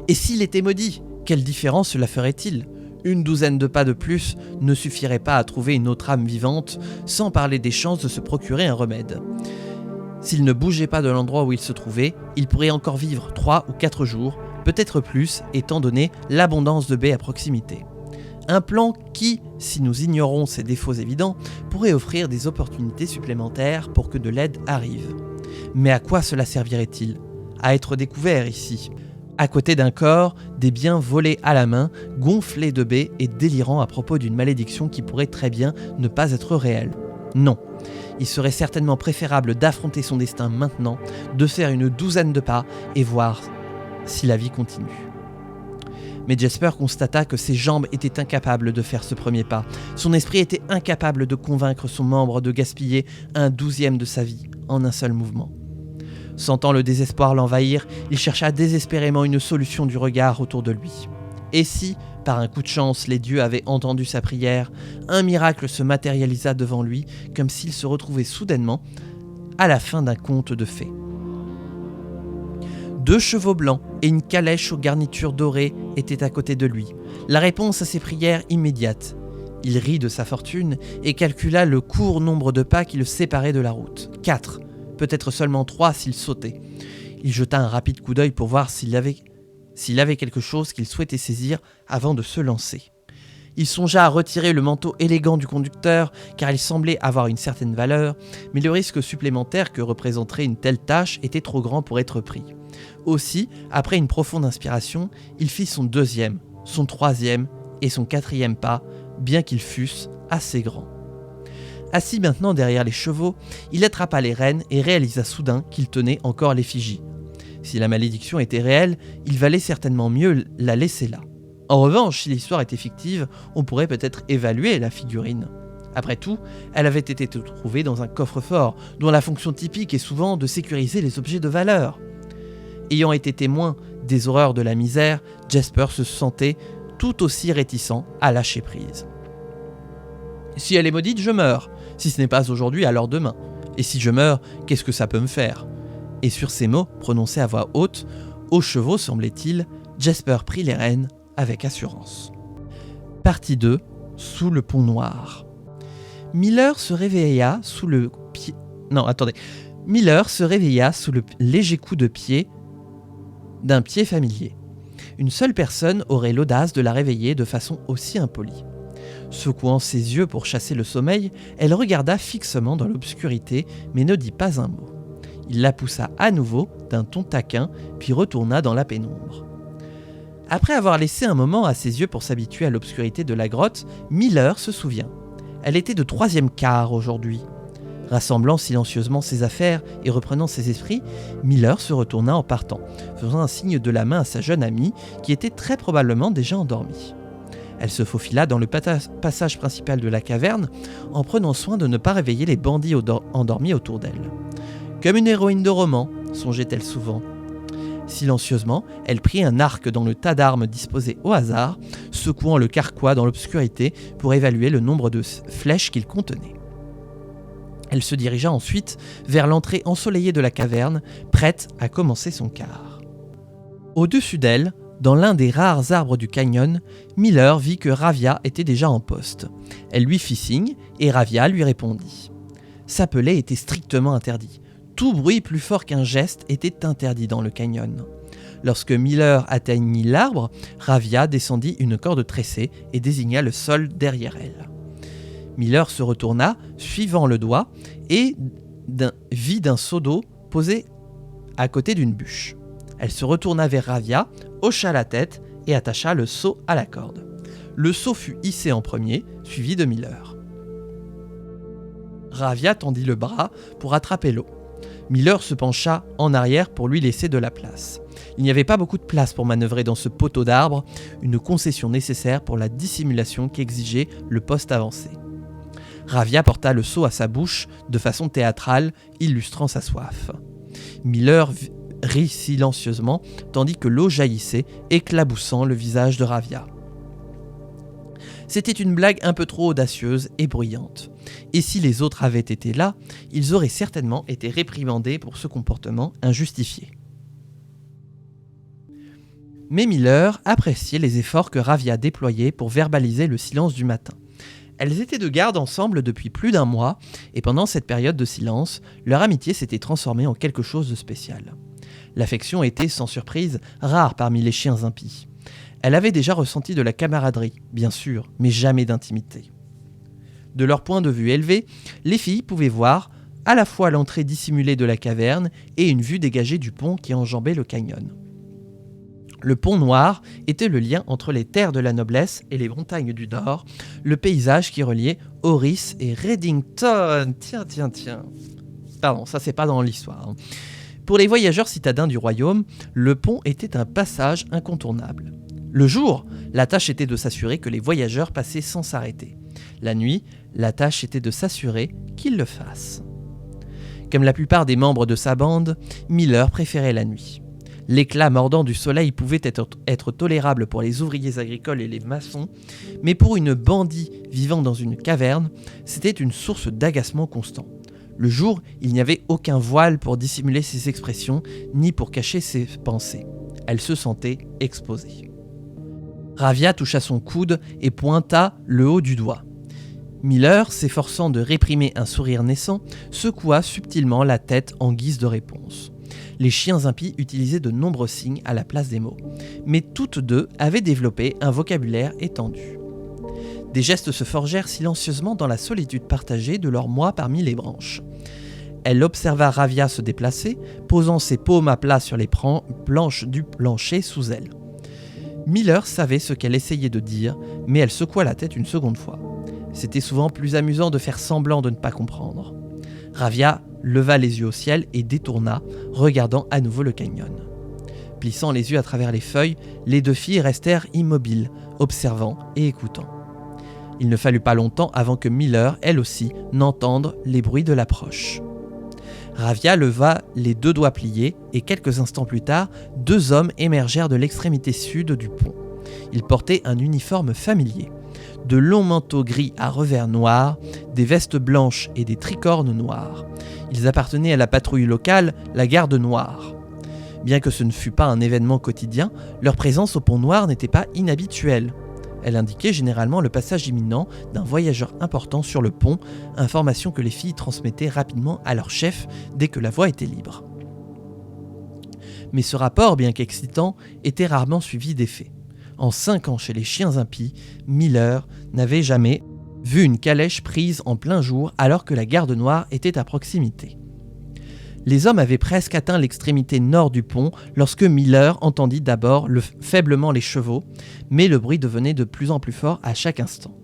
Et s'il était maudit, quelle différence cela ferait-il? Une douzaine de pas de plus ne suffirait pas à trouver une autre âme vivante, sans parler des chances de se procurer un remède. S'il ne bougeait pas de l'endroit où il se trouvait, il pourrait encore vivre 3 ou 4 jours, peut-être plus, étant donné l'abondance de baies à proximité. Un plan qui, si nous ignorons ses défauts évidents, pourrait offrir des opportunités supplémentaires pour que de l'aide arrive. Mais à quoi cela servirait-il? À être découvert ici. À côté d'un corps, des biens volés à la main, gonflés de baies et délirants à propos d'une malédiction qui pourrait très bien ne pas être réelle. Non, il serait certainement préférable d'affronter son destin maintenant, de faire une douzaine de pas et voir si la vie continue. Mais Jasper constata que ses jambes étaient incapables de faire ce premier pas. Son esprit était incapable de convaincre son membre de gaspiller 1/12 de sa vie en un seul mouvement. Sentant le désespoir l'envahir, il chercha désespérément une solution du regard autour de lui. Et si, par un coup de chance, les dieux avaient entendu sa prière, un miracle se matérialisa devant lui, comme s'il se retrouvait soudainement à la fin d'un conte de fées. 2 chevaux blancs et une calèche aux garnitures dorées étaient à côté de lui, la réponse à ses prières immédiates. Il rit de sa fortune et calcula le court nombre de pas qui le séparaient de la route. 4, peut-être seulement 3 s'il sautait. Il jeta un rapide coup d'œil pour voir s'il avait quelque chose qu'il souhaitait saisir avant de se lancer. Il songea à retirer le manteau élégant du conducteur car il semblait avoir une certaine valeur, mais le risque supplémentaire que représenterait une telle tâche était trop grand pour être pris. Aussi, après une profonde inspiration, il fit son 2e, son 3e et son 4e pas, bien qu'ils fussent assez grands. Assis maintenant derrière les chevaux, il attrapa les rênes et réalisa soudain qu'il tenait encore l'effigie. Si la malédiction était réelle, il valait certainement mieux la laisser là. En revanche, si l'histoire était fictive, on pourrait peut-être évaluer la figurine. Après tout, elle avait été trouvée dans un coffre-fort, dont la fonction typique est souvent de sécuriser les objets de valeur. Ayant été témoin des horreurs de la misère, Jasper se sentait tout aussi réticent à lâcher prise. Si elle est maudite, je meurs. Si ce n'est pas aujourd'hui, alors demain. Et si je meurs, qu'est-ce que ça peut me faire ? Et sur ces mots, prononcés à voix haute, aux chevaux semblait-il, Jasper prit les rênes avec assurance. Partie 2, sous le pont noir. Miller se réveilla sous le léger coup de pied d'un pied familier. une seule personne aurait l'audace de la réveiller de façon aussi impolie. Secouant ses yeux pour chasser le sommeil, elle regarda fixement dans l'obscurité, mais ne dit pas un mot. Il la poussa à nouveau d'un ton taquin, puis retourna dans la pénombre. Après avoir laissé un moment à ses yeux pour s'habituer à l'obscurité de la grotte, Miller se souvient. Elle était de 3e quart aujourd'hui. Rassemblant silencieusement ses affaires et reprenant ses esprits, Miller se retourna en partant, faisant un signe de la main à sa jeune amie, qui était très probablement déjà endormie. Elle se faufila dans le passage principal de la caverne, en prenant soin de ne pas réveiller les bandits endormis autour d'elle. Comme une héroïne de roman, songeait-elle souvent. Silencieusement, elle prit un arc dans le tas d'armes disposées au hasard, secouant le carquois dans l'obscurité pour évaluer le nombre de flèches qu'il contenait. Elle se dirigea ensuite vers l'entrée ensoleillée de la caverne, prête à commencer son quart. Au-dessus d'elle, dans l'un des rares arbres du canyon, Miller vit que Ravia était déjà en poste. Elle lui fit signe et Ravia lui répondit. S'appeler était strictement interdit. Tout bruit plus fort qu'un geste était interdit dans le canyon. Lorsque Miller atteignit l'arbre, Ravia descendit une corde tressée et désigna le sol derrière elle. Miller se retourna, suivant le doigt, et vit d'un seau d'eau posé à côté d'une bûche. Elle se retourna vers Ravia, hocha la tête et attacha le seau à la corde. Le seau fut hissé en premier, suivi de Miller. Ravia tendit le bras pour attraper l'eau. Miller se pencha en arrière pour lui laisser de la place. Il n'y avait pas beaucoup de place pour manœuvrer dans ce poteau d'arbre, une concession nécessaire pour la dissimulation qu'exigeait le poste avancé. Ravia porta le seau à sa bouche de façon théâtrale, illustrant sa soif. Miller rit silencieusement, tandis que l'eau jaillissait, éclaboussant le visage de Ravia. C'était une blague un peu trop audacieuse et bruyante. Et si les autres avaient été là, ils auraient certainement été réprimandés pour ce comportement injustifié. Mais Miller appréciait les efforts que Ravia déployait pour verbaliser le silence du matin. Elles étaient de garde ensemble depuis plus d'1 mois, et pendant cette période de silence, leur amitié s'était transformée en quelque chose de spécial. L'affection était, sans surprise, rare parmi les chiens impies. Elle avait déjà ressenti de la camaraderie, bien sûr, mais jamais d'intimité. De leur point de vue élevé, les filles pouvaient voir à la fois l'entrée dissimulée de la caverne et une vue dégagée du pont qui enjambait le canyon. Le pont noir était le lien entre les terres de la noblesse et les montagnes du Nord, le paysage qui reliait Horis et Reddington. Tiens. Pardon, ça c'est pas dans l'histoire. Pour les voyageurs citadins du royaume, le pont était un passage incontournable. Le jour, la tâche était de s'assurer que les voyageurs passaient sans s'arrêter. La nuit, la tâche était de s'assurer qu'ils le fassent. Comme la plupart des membres de sa bande, Miller préférait la nuit. L'éclat mordant du soleil pouvait être tolérable pour les ouvriers agricoles et les maçons, mais pour une bandit vivant dans une caverne, c'était une source d'agacement constant. Le jour, il n'y avait aucun voile pour dissimuler ses expressions, ni pour cacher ses pensées. Elle se sentait exposée. Ravia toucha son coude et pointa le haut du doigt. Miller, s'efforçant de réprimer un sourire naissant, secoua subtilement la tête en guise de réponse. Les chiens impies utilisaient de nombreux signes à la place des mots, mais toutes deux avaient développé un vocabulaire étendu. Des gestes se forgèrent silencieusement dans la solitude partagée de leurs mois parmi les branches. Elle observa Ravia se déplacer, posant ses paumes à plat sur les planches du plancher sous elle. Miller savait ce qu'elle essayait de dire, mais elle secoua la tête une seconde fois. C'était souvent plus amusant de faire semblant de ne pas comprendre. Ravia leva les yeux au ciel et détourna, regardant à nouveau le canyon. Plissant les yeux à travers les feuilles, les deux filles restèrent immobiles, observant et écoutant. Il ne fallut pas longtemps avant que Miller, elle aussi, n'entende les bruits de l'approche. Ravia leva les 2 doigts pliés et quelques instants plus tard, 2 hommes émergèrent de l'extrémité sud du pont. Ils portaient un uniforme familier. De longs manteaux gris à revers noirs, des vestes blanches et des tricornes noirs. Ils appartenaient à la patrouille locale, la Garde Noire. Bien que ce ne fût pas un événement quotidien, leur présence au pont noir n'était pas inhabituelle. Elle indiquait généralement le passage imminent d'un voyageur important sur le pont, information que les filles transmettaient rapidement à leur chef dès que la voie était libre. Mais ce rapport, bien qu'excitant, était rarement suivi d'effet. En 5 ans chez les chiens impies, Miller n'avait jamais vu une calèche prise en plein jour alors que la garde noire était à proximité. Les hommes avaient presque atteint l'extrémité nord du pont lorsque Miller entendit d'abord faiblement les chevaux, mais le bruit devenait de plus en plus fort à chaque instant.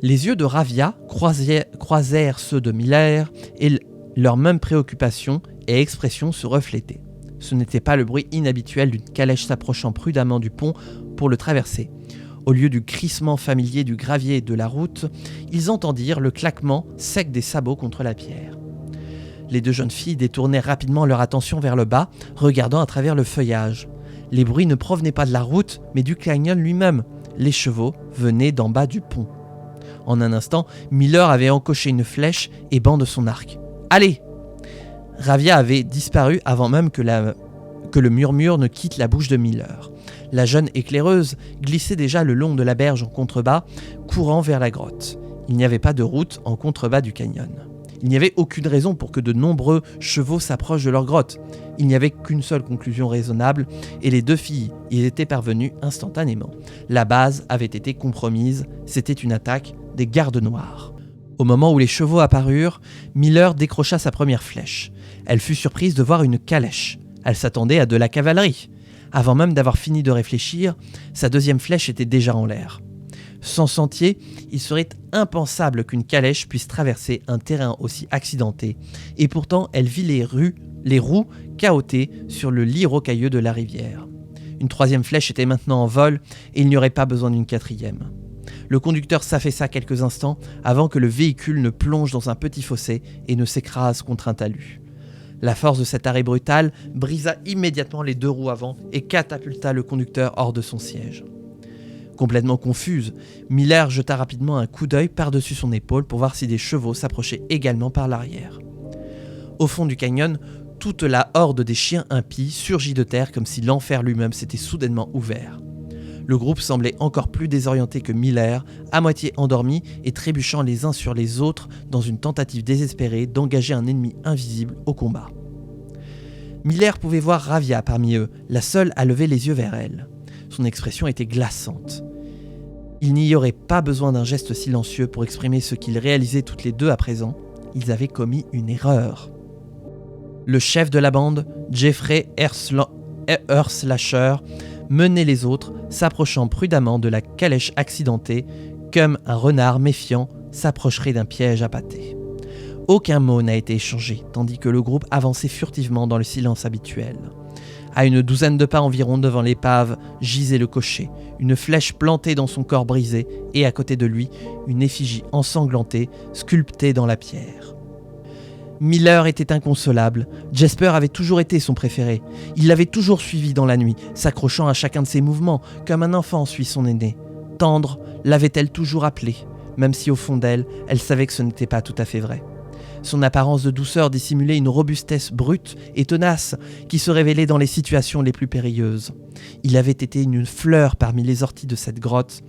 Les yeux de Ravia croisèrent ceux de Miller et leur même préoccupation et expression se reflétaient. Ce n'était pas le bruit inhabituel d'une calèche s'approchant prudemment du pont pour le traverser. Au lieu du crissement familier du gravier et de la route, ils entendirent le claquement sec des sabots contre la pierre. Les 2 jeunes filles détournèrent rapidement leur attention vers le bas, regardant à travers le feuillage. Les bruits ne provenaient pas de la route, mais du canyon lui-même. Les chevaux venaient d'en bas du pont. En un instant, Miller avait encoché une flèche et bande son arc. « Allez !» Ravia avait disparu avant même que le murmure ne quitte la bouche de Miller. La jeune éclaireuse glissait déjà le long de la berge en contrebas, courant vers la grotte. Il n'y avait pas de route en contrebas du canyon. Il n'y avait aucune raison pour que de nombreux chevaux s'approchent de leur grotte. Il n'y avait qu'une seule conclusion raisonnable, et les 2 filles y étaient parvenues instantanément. La base avait été compromise, c'était une attaque des gardes noirs. Au moment où les chevaux apparurent, Miller décrocha sa première flèche. Elle fut surprise de voir une calèche. Elle s'attendait à de la cavalerie. Avant même d'avoir fini de réfléchir, sa 2e flèche était déjà en l'air. Sans sentier, il serait impensable qu'une calèche puisse traverser un terrain aussi accidenté, et pourtant elle vit les roues cahotées sur le lit rocailleux de la rivière. Une 3e flèche était maintenant en vol, et il n'y aurait pas besoin d'une 4e. Le conducteur s'affaissa quelques instants avant que le véhicule ne plonge dans un petit fossé et ne s'écrase contre un talus. La force de cet arrêt brutal brisa immédiatement les 2 roues avant et catapulta le conducteur hors de son siège. Complètement confuse, Miller jeta rapidement un coup d'œil par-dessus son épaule pour voir si des chevaux s'approchaient également par l'arrière. Au fond du canyon, toute la horde des chiens impies surgit de terre comme si l'enfer lui-même s'était soudainement ouvert. Le groupe semblait encore plus désorienté que Miller, à moitié endormi et trébuchant les uns sur les autres dans une tentative désespérée d'engager un ennemi invisible au combat. Miller pouvait voir Ravia parmi eux, la seule à lever les yeux vers elle. Son expression était glaçante. Il n'y aurait pas besoin d'un geste silencieux pour exprimer ce qu'ils réalisaient toutes les 2 à présent. Ils avaient commis une erreur. Le chef de la bande, Jeffrey Earthslasher, menait les autres, s'approchant prudemment de la calèche accidentée, comme un renard méfiant s'approcherait d'un piège à pâté. Aucun mot n'a été échangé, tandis que le groupe avançait furtivement dans le silence habituel. À une 12aine de pas environ devant l'épave gisait le cocher, une flèche plantée dans son corps brisé, et à côté de lui, une effigie ensanglantée, sculptée dans la pierre. Miller était inconsolable. Jasper avait toujours été son préféré. Il l'avait toujours suivi dans la nuit, s'accrochant à chacun de ses mouvements, comme un enfant suit son aîné. Tendre, l'avait-elle toujours appelé, même si au fond d'elle, elle savait que ce n'était pas tout à fait vrai. Son apparence de douceur dissimulait une robustesse brute et tenace qui se révélait dans les situations les plus périlleuses. Il avait été une fleur parmi les orties de cette grotte,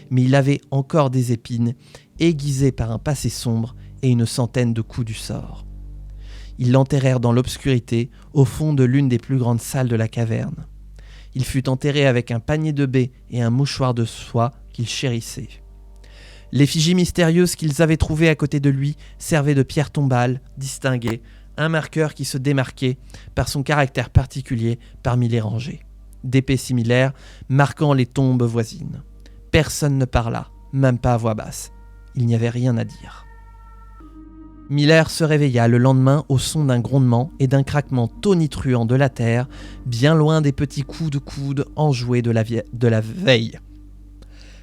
mais il avait encore des épines, aiguisées par un passé sombre et une centaine de coups du sort. Ils l'enterrèrent dans l'obscurité, au fond de l'une des plus grandes salles de la caverne. Il fut enterré avec un panier de baies et un mouchoir de soie qu'il chérissait. L'effigie mystérieuse qu'ils avaient trouvée à côté de lui servait de pierre tombale, distinguée, un marqueur qui se démarquait par son caractère particulier parmi les rangées. D'épées similaires marquant les tombes voisines. Personne ne parla, même pas à voix basse. Il n'y avait rien à dire. Miller se réveilla le lendemain au son d'un grondement et d'un craquement tonitruant de la terre, bien loin des petits coups de coude enjoués de la veille.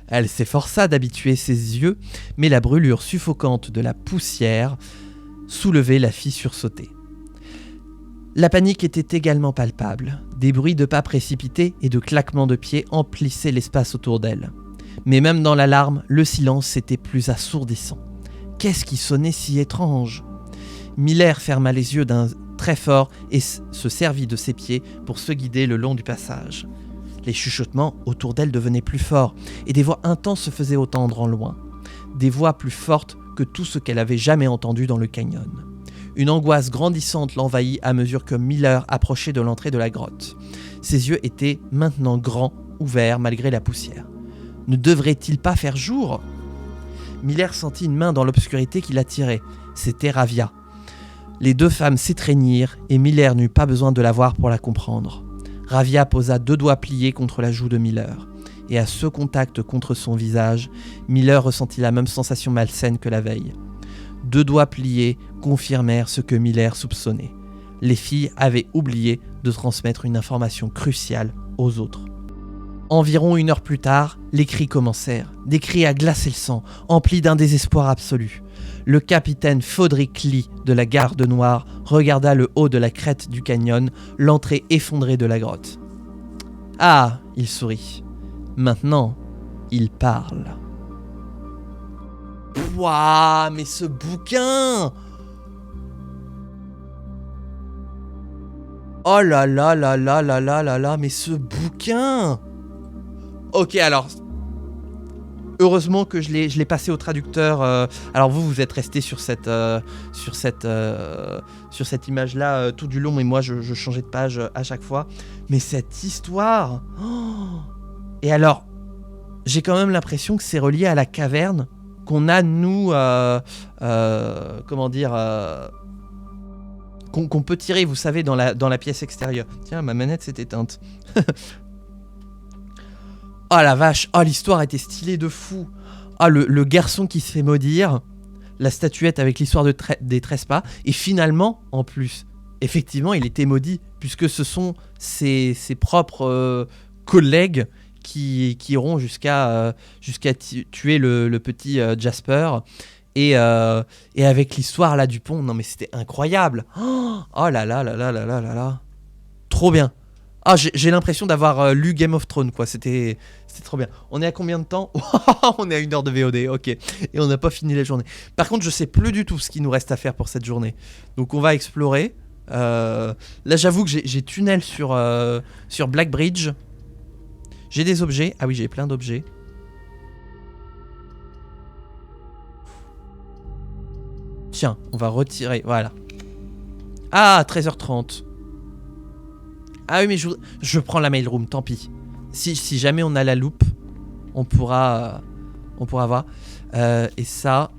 Elle s'efforça d'habituer ses yeux, mais la brûlure suffocante de la poussière soulevait la fit sursauter. La panique était également palpable. Des bruits de pas précipités et de claquements de pieds emplissaient l'espace autour d'elle. Mais même dans l'alarme, le silence était plus assourdissant. Qu'est-ce qui sonnait si étrange ? Miller ferma les yeux d'un trait fort et se servit de ses pieds pour se guider le long du passage. Les chuchotements autour d'elle devenaient plus forts et des voix intenses se faisaient entendre en loin. Des voix plus fortes que tout ce qu'elle avait jamais entendu dans le canyon. Une angoisse grandissante l'envahit à mesure que Miller approchait de l'entrée de la grotte. Ses yeux étaient maintenant grands, ouverts malgré la poussière. Ne devrait-il pas faire jour ? Miller sentit une main dans l'obscurité qui l'attirait. C'était Ravia. Les deux femmes s'étreignirent et Miller n'eut pas besoin de la voir pour la comprendre. Ravia posa 2 doigts pliés contre la joue de Miller. Et à ce contact contre son visage, Miller ressentit la même sensation malsaine que la veille. 2 doigts pliés confirmèrent ce que Miller soupçonnait. Les filles avaient oublié de transmettre une information cruciale aux autres. Environ 1 heure plus tard, les cris commencèrent. Des cris à glacer le sang, emplis d'un désespoir absolu. Le capitaine Fodric Lee de la Garde Noire regarda le haut de la crête du canyon, l'entrée effondrée de la grotte. Ah, il sourit. Maintenant, il parle. Ouah, mais ce bouquin! Oh là là là là là là là là, mais ce bouquin! Ok, alors, heureusement que je l'ai passé au traducteur. Alors vous êtes resté sur cette image-là tout du long, mais moi je changeais de page à chaque fois. Mais cette histoire... Oh. Et alors, j'ai quand même l'impression que c'est relié à la caverne qu'on a, nous, qu'on peut tirer, vous savez, dans la pièce extérieure. Tiens, ma manette s'est éteinte. Oh la vache, oh l'histoire était stylée de fou. Ah le garçon qui se fait maudire, la statuette avec l'histoire des 13 pas, et finalement, en plus, effectivement, il était maudit, puisque ce sont ses propres collègues qui iront jusqu'à tuer le petit Jasper. Et avec l'histoire là du pont, non mais c'était incroyable. Oh là là là là là là là là. Trop bien. Ah, j'ai l'impression d'avoir lu Game of Thrones, quoi. C'était trop bien. On est à combien de temps? On est à 1 heure de VOD, ok. Et on n'a pas fini la journée. Par contre, je sais plus du tout ce qu'il nous reste à faire pour cette journée. Donc on va explorer. Là, j'avoue que j'ai tunnel sur Black Bridge. J'ai des objets. Ah oui, j'ai plein d'objets. Tiens, on va retirer. Voilà. Ah, 13h30. Ah oui, mais je prends la mailroom, tant pis. Si jamais on a la loupe, on pourra voir. Et ça...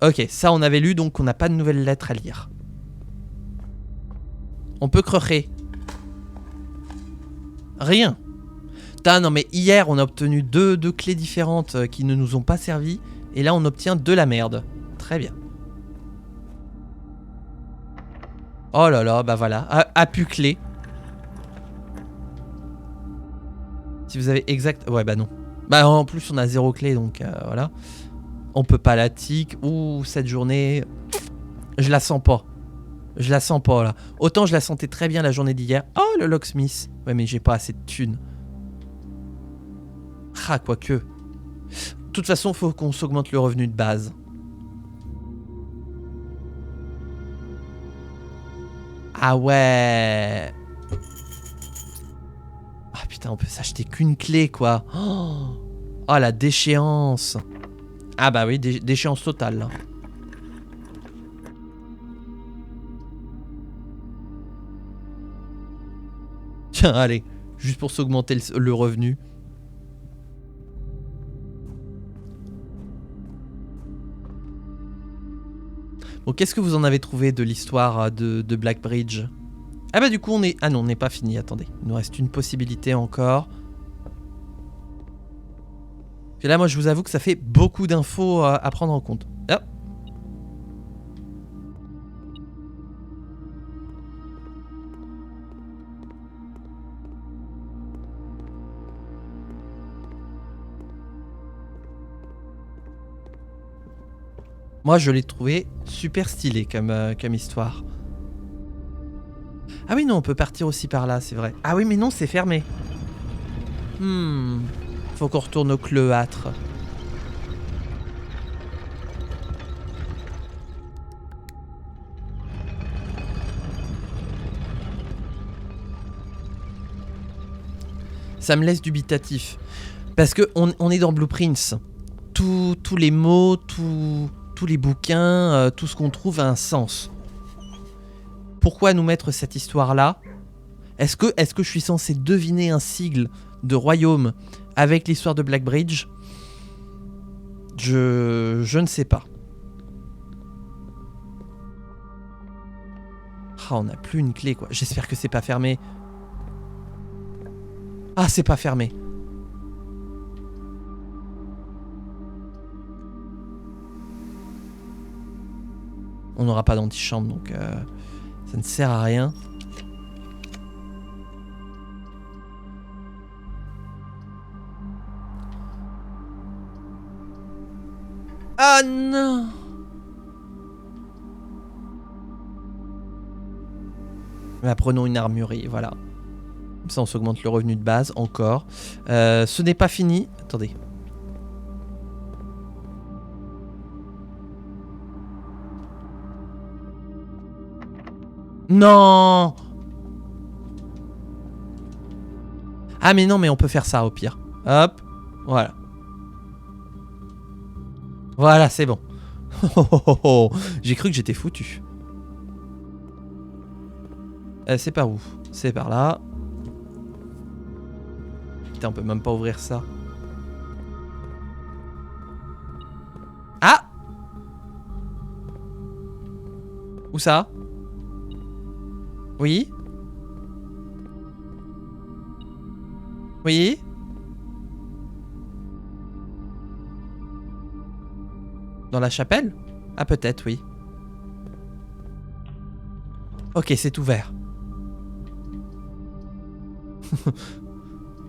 Ok, ça on avait lu, donc on n'a pas de nouvelles lettres à lire. On peut crever. Rien. Putain, non mais hier on a obtenu deux clés différentes qui ne nous ont pas servi. Et là on obtient de la merde. Très bien. Oh là là, bah voilà. Appu clé. Si vous avez exact... Ouais, bah non. Bah en plus, on a 0 clé, donc voilà. On peut pas la tic. Ouh, cette journée... Je la sens pas. Je la sens pas, là. Autant je la sentais très bien la journée d'hier. Oh, le locksmith. Ouais, mais j'ai pas assez de thunes. Ah, quoique. De toute façon, faut qu'on s'augmente le revenu de base. Ah ouais. Ah putain, on peut s'acheter qu'une clé, quoi. Oh, la déchéance. Ah bah oui, déchéance totale, là. Tiens, allez. Juste pour s'augmenter le revenu. Bon, qu'est-ce que vous en avez trouvé de l'histoire de Black Bridge? Ah bah du coup on est... Ah non, on n'est pas fini, attendez. Il nous reste une possibilité encore. Et là moi je vous avoue que ça fait beaucoup d'infos à prendre en compte. Ah. Moi je l'ai trouvé super stylé comme histoire. Ah oui non, on peut partir aussi par là, c'est vrai. Ah oui mais non, c'est fermé. Faut qu'on retourne au cloître. Ça me laisse dubitatif. Parce que on est dans Blueprints. Tous les mots, tous les bouquins, tout ce qu'on trouve a un sens. pourquoi nous mettre cette histoire-là? Est-ce que je suis censé deviner un sigle de royaume avec l'histoire de Blackbridge? Je ne sais pas. Ah, on n'a plus une clé, quoi. J'espère que c'est pas fermé. Ah, c'est pas fermé. On n'aura pas d'antichambre, donc ça ne sert à rien. Ah non! Bah, prenons une armurerie, voilà. Comme ça, on s'augmente le revenu de base, encore. Ce n'est pas fini. Attendez. Non! Ah mais non, mais on peut faire ça au pire. Hop, voilà. Voilà, c'est bon. J'ai cru que j'étais foutu. C'est par où? C'est par là. Putain, on peut même pas ouvrir ça. Ah! Où ça? Oui? Oui? Dans la chapelle? Ah peut-être, oui. Ok, c'est ouvert.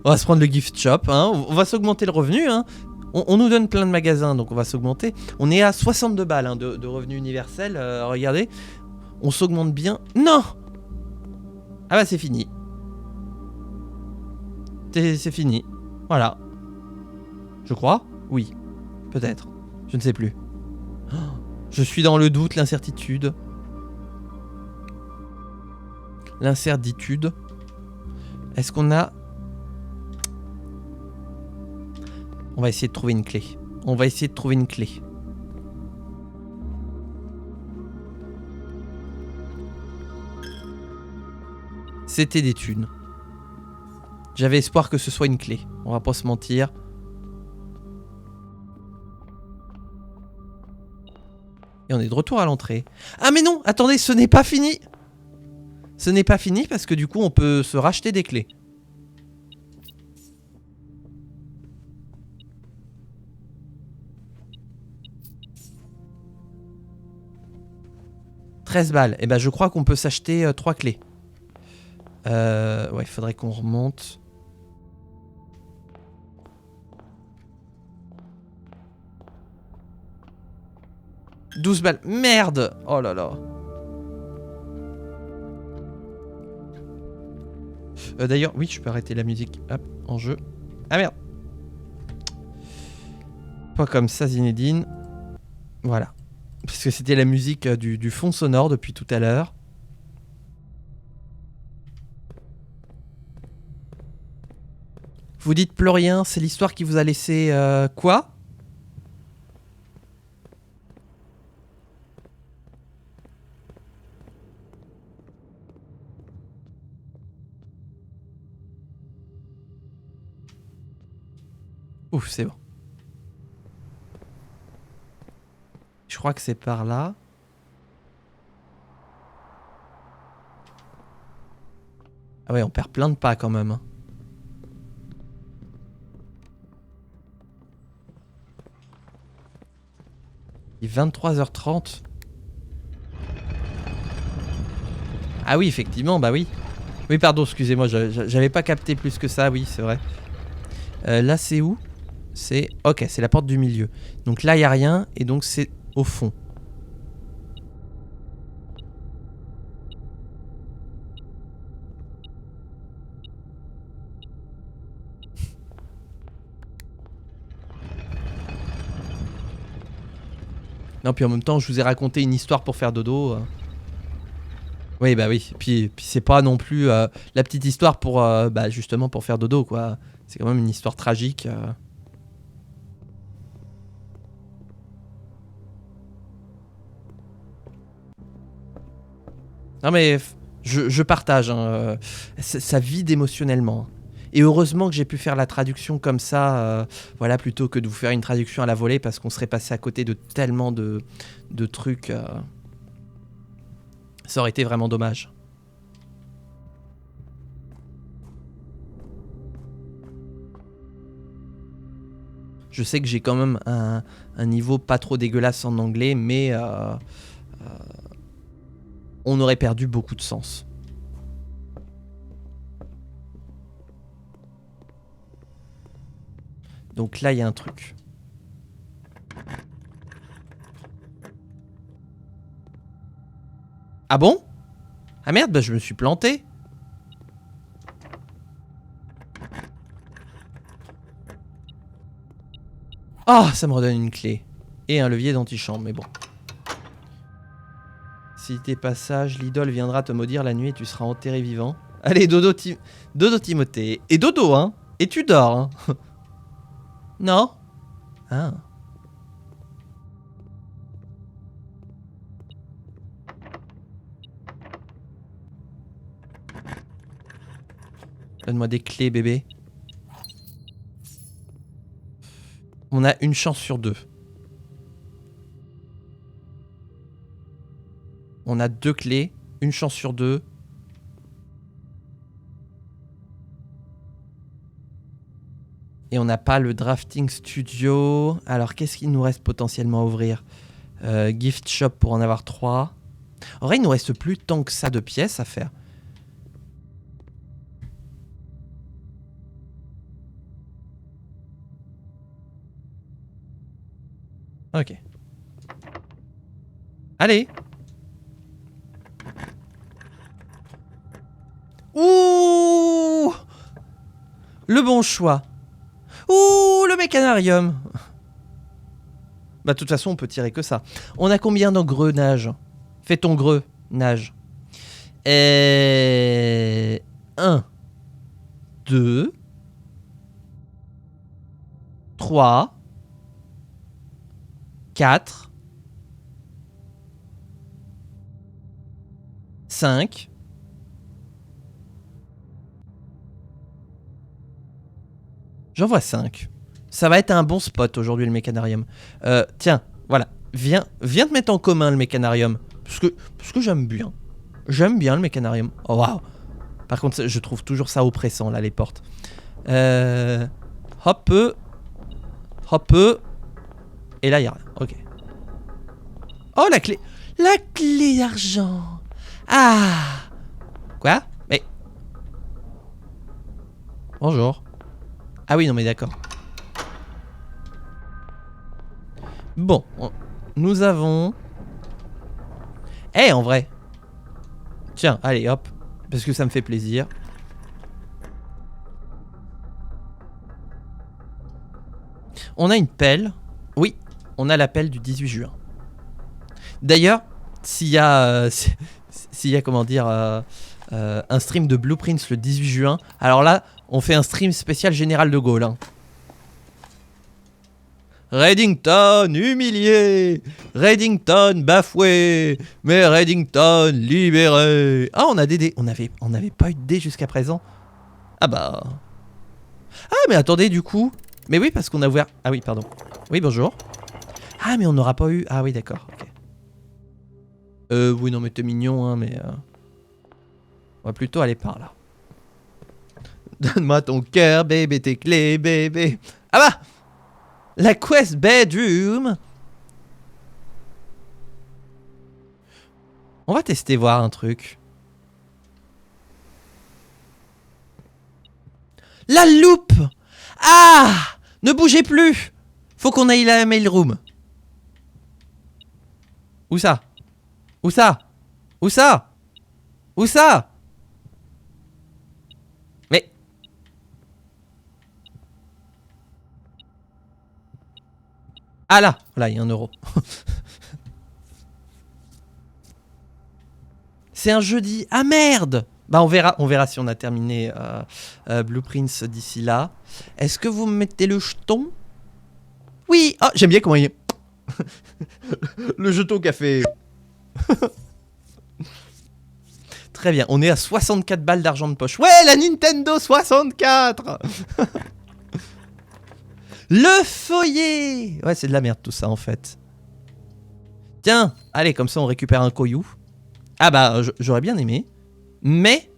On va se prendre le gift shop, hein. On va s'augmenter le revenu, hein. On nous donne plein de magasins, donc on va s'augmenter. On est à 62 balles hein, de revenu universel. Regardez, on s'augmente bien. Non! Ah bah c'est fini. C'est fini. Voilà. Je crois? Oui. Peut-être. Je ne sais plus. Oh, je suis dans le doute, l'incertitude. L'incertitude. Est-ce qu'on a... On va essayer de trouver une clé. On va essayer de trouver une clé. C'était des thunes. J'avais espoir que ce soit une clé. On va pas se mentir. Et on est de retour à l'entrée. Ah mais non, attendez, ce n'est pas fini. Ce n'est pas fini parce que du coup on peut se racheter des clés. « 13 balles. Et ben je crois qu'on peut s'acheter 3 clés. Ouais, il faudrait qu'on remonte. « 12 balles. Merde! Oh là là. D'ailleurs, oui, je peux arrêter la musique. Hop, en jeu. Ah merde. Pas comme ça, Zinedine. Voilà. Parce que c'était la musique du fond sonore depuis tout à l'heure. Vous dites plus rien, c'est l'histoire qui vous a laissé quoi? Ouf, c'est bon. Je crois que c'est par là. Ah ouais, on perd plein de pas quand même. Il est 23h30. Ah oui, effectivement, bah oui. Oui, pardon, excusez-moi, j'avais pas capté plus que ça, oui, c'est vrai. Là, c'est où? C'est... Ok, c'est la porte du milieu. Donc là, il n'y a rien, et donc c'est au fond. Non, puis en même temps, je vous ai raconté une histoire pour faire dodo. Oui, bah oui. Puis c'est pas non plus la petite histoire pour, bah, justement, pour faire dodo, quoi. C'est quand même une histoire tragique. Non mais je partage, hein, ça vide émotionnellement. Et heureusement que j'ai pu faire la traduction comme ça, voilà, plutôt que de vous faire une traduction à la volée, parce qu'on serait passé à côté de tellement de trucs. Ça aurait été vraiment dommage. Je sais que j'ai quand même un niveau pas trop dégueulasse en anglais, mais on aurait perdu beaucoup de sens. Donc là, il y a un truc. Ah bon? Ah merde, bah je me suis planté. Ah, ça me redonne une clé. Et un levier d'antichambre, mais bon. Si t'es pas sage, l'idole viendra te maudire la nuit et tu seras enterré vivant. Allez, dodo, dodo Timothée. Et dodo, hein. Et tu dors, hein. Non? Ah. Donne-moi des clés, bébé. On a une chance sur 2. On a 2 clés, une chance sur 2. Et on n'a pas le drafting studio. Alors, qu'est-ce qu'il nous reste potentiellement à ouvrir? Gift shop pour en avoir 3. En vrai, il nous reste plus tant que ça de pièces à faire. Ok. Allez. Ouh! Le bon choix. Ouh, le mécanarium. Bah, de toute façon, on peut tirer que ça. On a combien d'engrenages? Fais ton greu, nage. 1, 2, 3, 4, 5. J'en vois 5. Ça va être un bon spot aujourd'hui, le mécanarium. Tiens, voilà. Viens te mettre en commun, le mécanarium. Parce que j'aime bien. J'aime bien le mécanarium. Oh, waouh. Par contre, je trouve toujours ça oppressant, là, les portes. Hop. Hop. Et là, il n'y a rien. Ok. Oh, la clé. La clé d'argent. Ah. Quoi? Mais... Bonjour. Ah oui, non mais d'accord. Bon, nous avons... Eh, en vrai. Tiens, allez, hop. Parce que ça me fait plaisir. On a une pelle. Oui, on a la pelle du 18 juin. D'ailleurs, s'il y a... s'il y a, comment dire... un stream de Blueprints le 18 juin. Alors là, on fait un stream spécial Général de Gaulle. Hein. Reddington humilié, Reddington bafoué, mais Reddington libéré. Ah, on a des dés. On avait pas eu de dés jusqu'à présent. Ah bah. Ah, mais attendez, du coup. Mais oui, parce qu'on a ouvert. Ah oui, pardon. Oui, bonjour. Ah, mais on n'aura pas eu. Ah oui, d'accord. Ok. Oui, non, mais t'es mignon, hein, mais. On va plutôt aller par là. Donne-moi ton cœur, bébé, tes clés, bébé. Ah bah! La quest bedroom. On va tester voir un truc. La loupe. Ah! Ne bougez plus. Faut qu'on aille à la mailroom. Où ça? Où ça? Où ça? Où ça? Mais... Ah là! Voilà, il y a 1 euro. C'est un jeudi. Ah merde! Bah on verra si on a terminé Blueprints d'ici là. Est-ce que vous me mettez le jeton? Oui! Oh, j'aime bien comment il est. Le jeton qui a fait... Très bien, on est à 64 balles d'argent de poche. Ouais, la Nintendo 64. Le foyer. Ouais, c'est de la merde tout ça en fait. Tiens, allez, comme ça on récupère un Koyou. Ah bah, j'aurais bien aimé. Mais,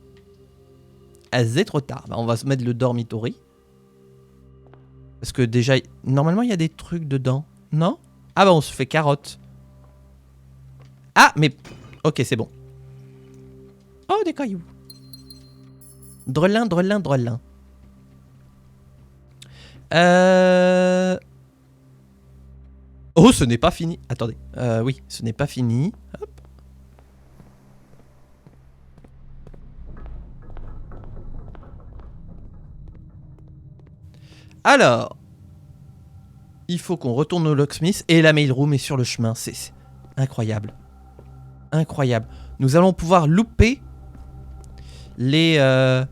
c'est trop tard. Bah, on va se mettre le dormitory. Parce que déjà, normalement il y a des trucs dedans. Non? Ah bah on se fait carotte. Ah, mais... Ok, c'est bon. Oh, des cailloux. Drelin, drelin, drelin. Oh, ce n'est pas fini. Attendez. Oui, ce n'est pas fini. Hop. Alors, il faut qu'on retourne au locksmith et la mailroom est sur le chemin. C'est incroyable. Incroyable. Nous allons pouvoir louper les... Alors,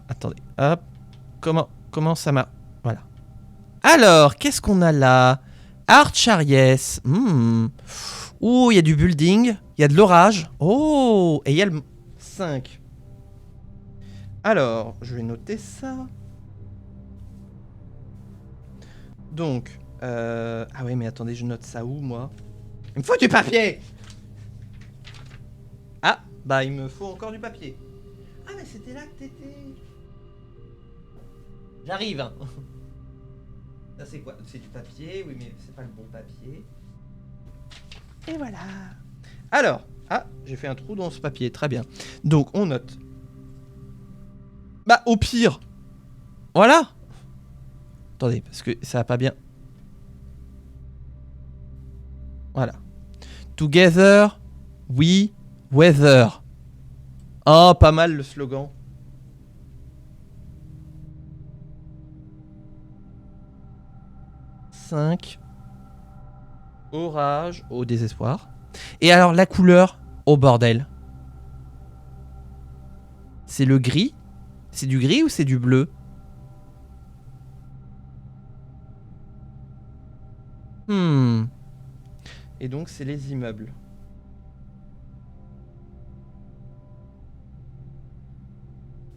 attendez. Hop. Comment ça m'a... Voilà. Alors, qu'est-ce qu'on a là? Archariès. Ouh, il y a du building. Il y a de l'orage. Oh, et il y a le 5. Alors, je vais noter ça. Donc, ah ouais, mais attendez, je note ça où, moi? Il me faut du papier! Ah, bah il me faut encore du papier. Ah, mais c'était là que t'étais. J'arrive, hein. Ça, c'est quoi? C'est du papier, oui, mais c'est pas le bon papier. Et voilà. Alors, ah, j'ai fait un trou dans ce papier, très bien. Donc, on note. Bah, au pire. Voilà. Attendez, parce que ça va pas bien. Voilà. Together, we weather. Oh, pas mal le slogan. Cinq. Orage au désespoir. Et alors la couleur, au bordel. C'est le gris? C'est du gris ou c'est du bleu? Et donc c'est les immeubles.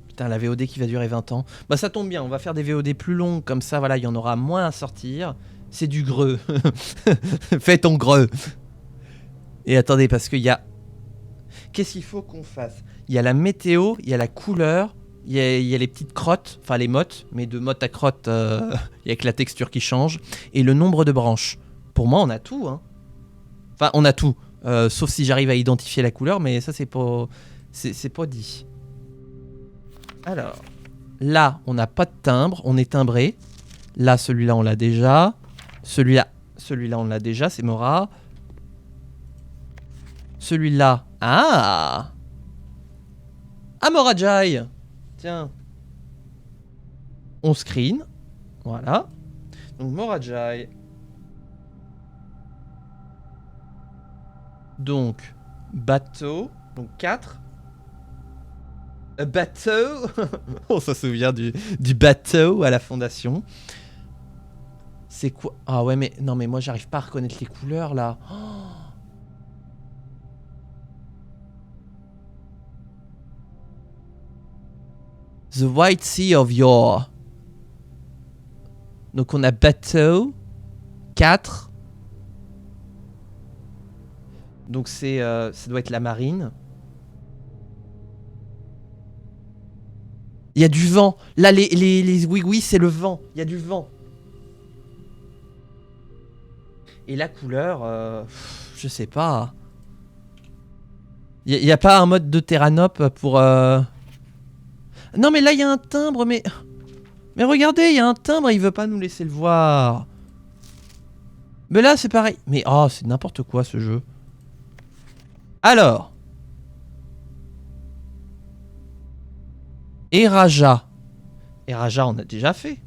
Putain, la VOD qui va durer 20 ans. Bah ça tombe bien, on va faire des VOD plus longues, comme ça, voilà, il y en aura moins à sortir. C'est du greux. Fais ton greux. Et attendez, parce qu'il y a... Qu'est-ce qu'il faut qu'on fasse? Il y a la météo, il y a la couleur, il y a les petites crottes, enfin les mottes, mais de motte à crotte, il y a que la texture qui change. Et le nombre de branches. Pour moi, on a tout, hein. Enfin, on a tout. Sauf si j'arrive à identifier la couleur, mais ça, c'est pas dit. Alors, là, on n'a pas de timbre, on est timbré. Là, celui-là, on l'a déjà. Celui-là, on l'a déjà, c'est Mora. Celui-là, ah Morajai. Tiens. On screen. Voilà. Donc, Morajai. Donc, bateau. Donc, 4. Bateau. On se souvient du bateau à la fondation. C'est quoi? Ah ouais, mais non, mais moi j'arrive pas à reconnaître les couleurs là. Oh. The White Sea of Yore. Donc on a bateau 4. Donc c'est ça doit être la marine. Il y a du vent. Là les oui c'est le vent. Il y a du vent. Et la couleur, je sais pas. Il y a pas un mode de Terranop pour... Non mais là il y a un timbre, mais regardez, il y a un timbre, il veut pas nous laisser le voir. Mais là c'est pareil. Mais oh, c'est n'importe quoi ce jeu. Alors. Eraja. Eraja on a déjà fait.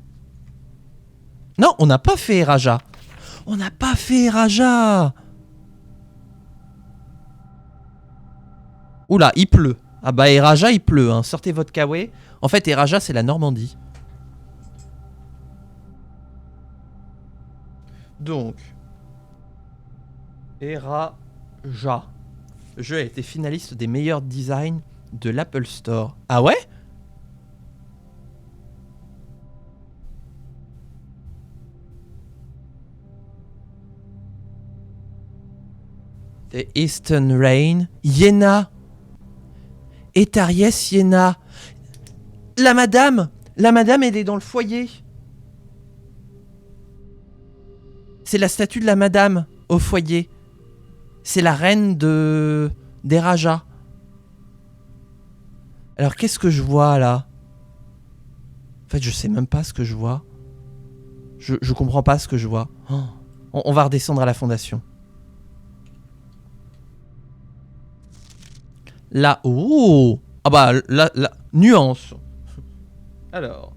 Non, on n'a pas fait Eraja. On n'a pas fait Eraja. Oula, il pleut. Ah bah Eraja il pleut, hein. Sortez votre kawaii. En fait Eraja c'est la Normandie. Donc Eraja. Le jeu a été finaliste des meilleurs designs de l'Apple Store. Ah ouais? The Eastern Rain. Iéna. Etariès Iéna. La madame, elle est dans le foyer. C'est la statue de la madame au foyer. C'est la reine des Rajas. Alors qu'est-ce que je vois là? En fait, je sais même pas ce que je vois. Je comprends pas ce que je vois. Oh. On va redescendre à la fondation. Là, oh! Ah bah, là, nuance. Alors,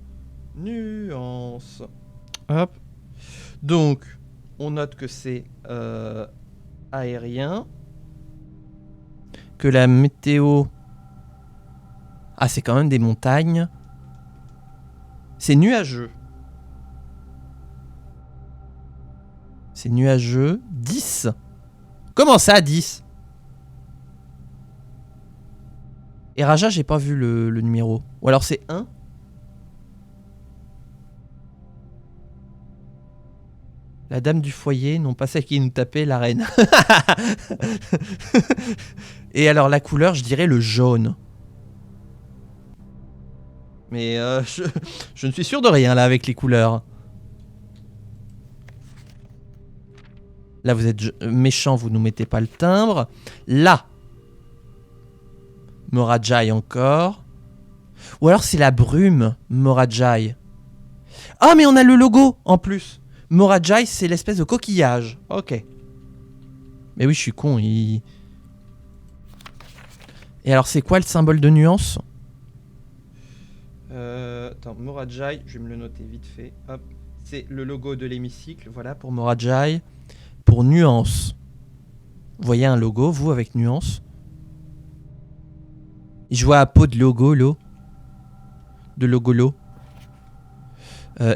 nuance. Hop. Donc, on note que c'est aérien. Que la météo... Ah, c'est quand même des montagnes. C'est nuageux. C'est nuageux. 10. Comment ça, 10? Et Raja, j'ai pas vu le numéro. Ou alors c'est 1. La dame du foyer, non pas celle qui nous tapait, la reine. Et alors la couleur, je dirais le jaune. Mais je ne suis sûr de rien là avec les couleurs. Là vous êtes méchant, vous nous mettez pas le timbre. Là. Morajai encore. Ou alors c'est la brume, Morajai. Ah mais on a le logo en plus. Morajai c'est l'espèce de coquillage. Ok. Mais oui je suis con. Et alors c'est quoi le symbole de nuance? Attends, Morajai, je vais me le noter vite fait. Hop. C'est le logo de l'hémicycle. Voilà pour Morajai. Pour nuance. Vous voyez un logo, vous avec nuance? Je vois un pot de logo, l'eau. De logo,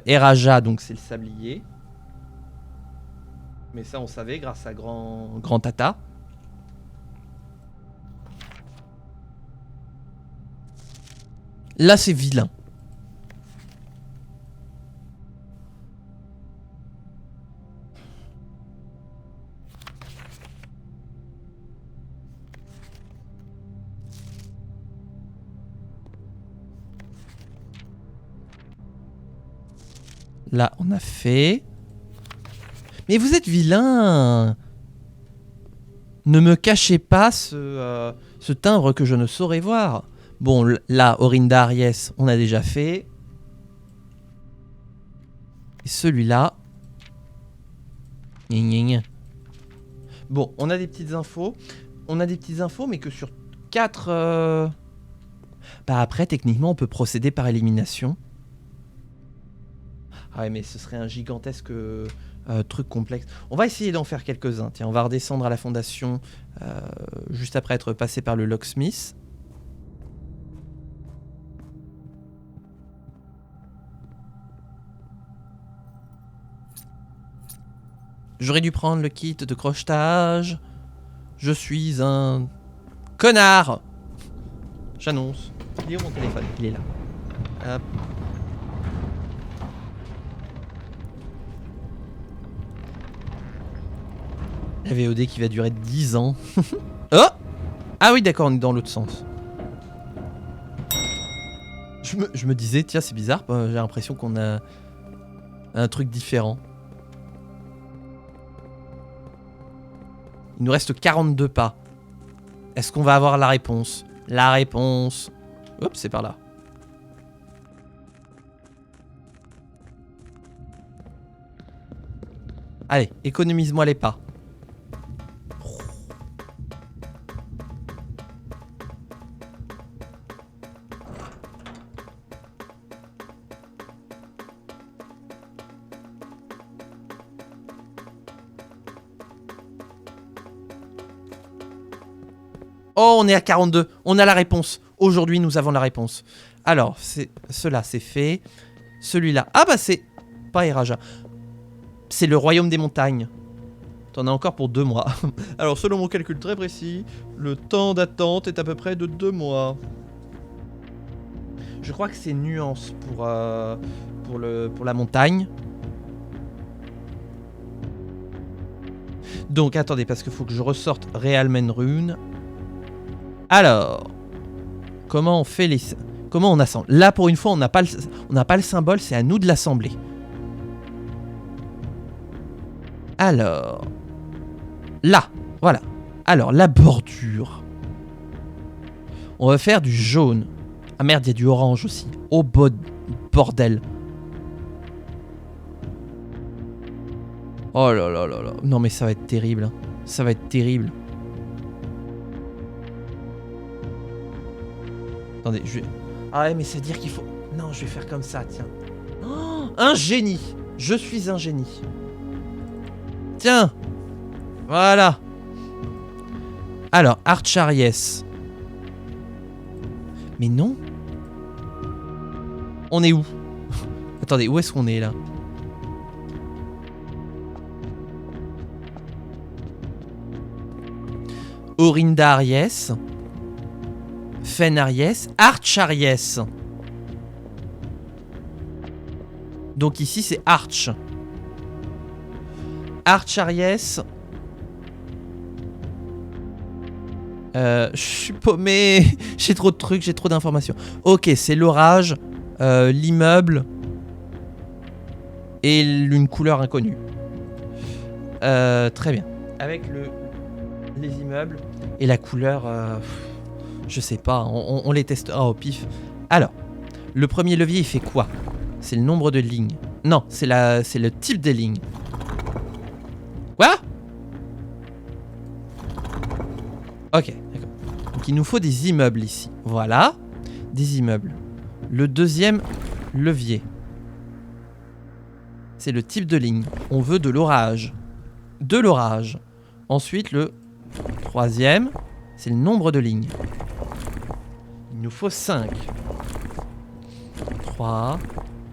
Eraja, donc c'est le sablier. Mais ça, on savait grâce à Grand Tata. Là, c'est vilain. Là, on a fait. Mais vous êtes vilain. Ne me cachez pas ce timbre que je ne saurais voir. Bon, là, Orinda Aries, on a déjà fait. Et celui-là. Bon, on a des petites infos. Mais que sur 4... Bah après, techniquement, on peut procéder par élimination. Ah ouais, mais ce serait un gigantesque truc complexe. On va essayer d'en faire quelques-uns. Tiens, on va redescendre à la fondation juste après être passé par le locksmith. J'aurais dû prendre le kit de crochetage. Je suis un connard. J'annonce. Il est où mon téléphone? Il est là. Hop. La VOD qui va durer 10 ans. Oh! Ah oui, d'accord, on est dans l'autre sens. Je me disais, tiens, c'est bizarre, j'ai l'impression qu'on a un truc différent. Il nous reste 42 pas. Est-ce qu'on va avoir la réponse? La réponse. Oups, c'est par là. Allez, économise-moi les pas. Oh, on est à 42. On a la réponse. Aujourd'hui, nous avons la réponse. Alors, cela, c'est fait. Celui-là. Ah bah c'est... Pas Eraja. C'est le royaume des montagnes. T'en as encore pour 2 mois. Alors, selon mon calcul très précis, le temps d'attente est à peu près de 2 mois. Je crois que c'est nuance pour la montagne. Donc, attendez, parce qu'il faut que je ressorte Realmen Rune. Alors, comment on fait les... Comment on assemble? Là, pour une fois, on n'a pas le symbole, c'est à nous de l'assembler. Alors... Là, voilà. Alors, la bordure. On va faire du jaune. Ah merde, il y a du orange aussi. Oh, bordel. Oh là là là là. Non, mais ça va être terrible. Hein. Ça va être terrible. Attendez, je vais... Ah ouais, mais c'est dire qu'il faut... Non, je vais faire comme ça, tiens. Oh, un génie. Je suis un génie. Tiens. Voilà. Alors, Archaries. Mais non. On est où? Attendez, où est-ce qu'on est là? Orindaries. Fenaries. Archaries. Donc ici c'est Arch. Archaries. Je suis paumé. J'ai trop de trucs, j'ai trop d'informations. Ok, c'est l'orage, l'immeuble et une couleur inconnue. Très bien. Avec les immeubles et la couleur, je sais pas, on les testera au pif. Alors, le premier levier il fait quoi? C'est le nombre de lignes. Non, c'est le type des lignes. Quoi? Ok, d'accord. Donc il nous faut des immeubles ici. Voilà, des immeubles. Le deuxième levier, c'est le type de ligne. On veut de l'orage. De l'orage. Ensuite, le troisième, c'est le nombre de lignes. Il nous faut 5. 3,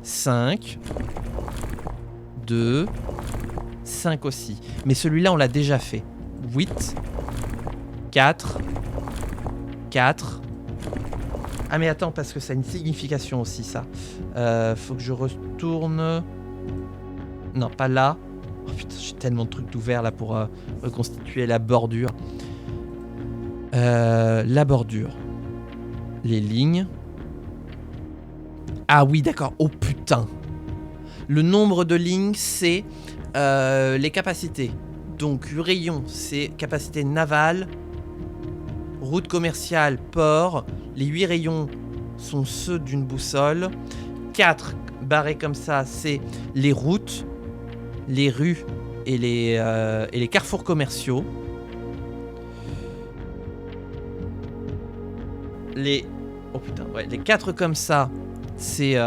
5, 2, 5 aussi. Mais celui-là, on l'a déjà fait. 8, 4, 4. Ah mais attends, parce que ça a une signification aussi, ça. Faut que je retourne... Non, pas là. Oh putain, j'ai tellement de trucs d'ouvert là pour reconstituer la bordure. La bordure. Les lignes. Ah oui, d'accord. Oh putain. Le nombre de lignes, c'est les capacités. Donc, rayon, c'est capacité navale, route commerciale, port. Les 8 rayons sont ceux d'une boussole. 4 barrés comme ça, c'est les routes, les rues et les carrefours commerciaux. Oh putain, ouais, les 4 comme ça, c'est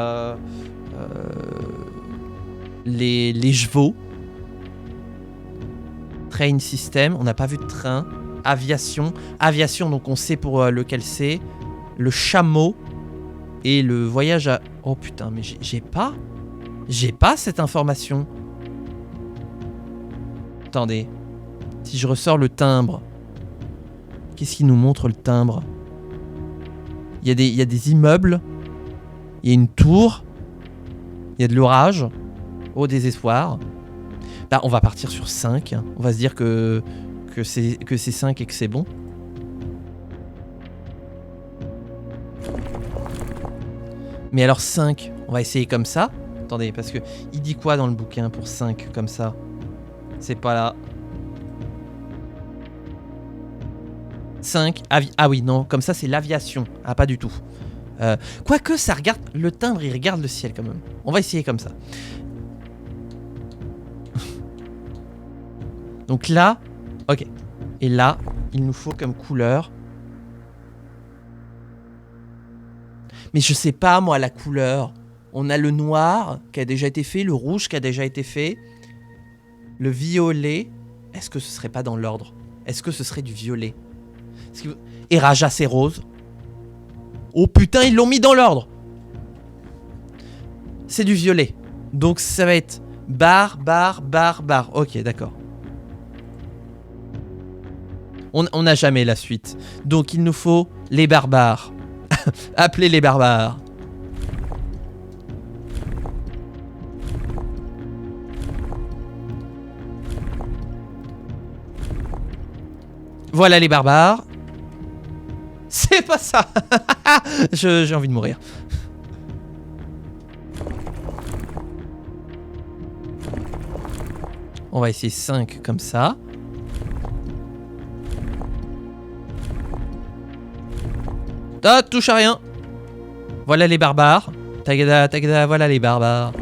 les chevaux. Train system, on n'a pas vu de train. Aviation, donc on sait pour lequel c'est. Le chameau et le voyage à... Oh putain, mais j'ai pas cette information. Attendez, si je ressors le timbre, qu'est-ce qui nous montre le timbre? Il y a des immeubles, il y a une tour, il y a de l'orage, au désespoir. Bah, on va partir sur 5. On va se dire que c'est 5 et que c'est bon. Mais alors 5, on va essayer comme ça. Attendez, parce que il dit quoi dans le bouquin pour 5 comme ça? C'est pas là. 5, ah oui, non, comme ça c'est l'aviation. Ah, pas du tout. Quoique ça regarde, le timbre il regarde le ciel quand même. On va essayer comme ça. Donc là, ok. Et là, il nous faut comme couleur. Mais je sais pas moi la couleur. On a le noir qui a déjà été fait, le rouge qui a déjà été fait, le violet. Est-ce que ce serait pas dans l'ordre? Est-ce que ce serait du violet? Et Raja c'est rose. Oh putain, ils l'ont mis dans l'ordre. C'est du violet. Donc ça va être barre. Ok, d'accord. On n'a jamais la suite. Donc il nous faut les barbares. Appelez les barbares. Voilà les barbares. C'est pas ça. J'ai envie de mourir. On va essayer 5 comme ça. Ah, touche à rien. Voilà les barbares. Tagada, tagada, voilà les barbares.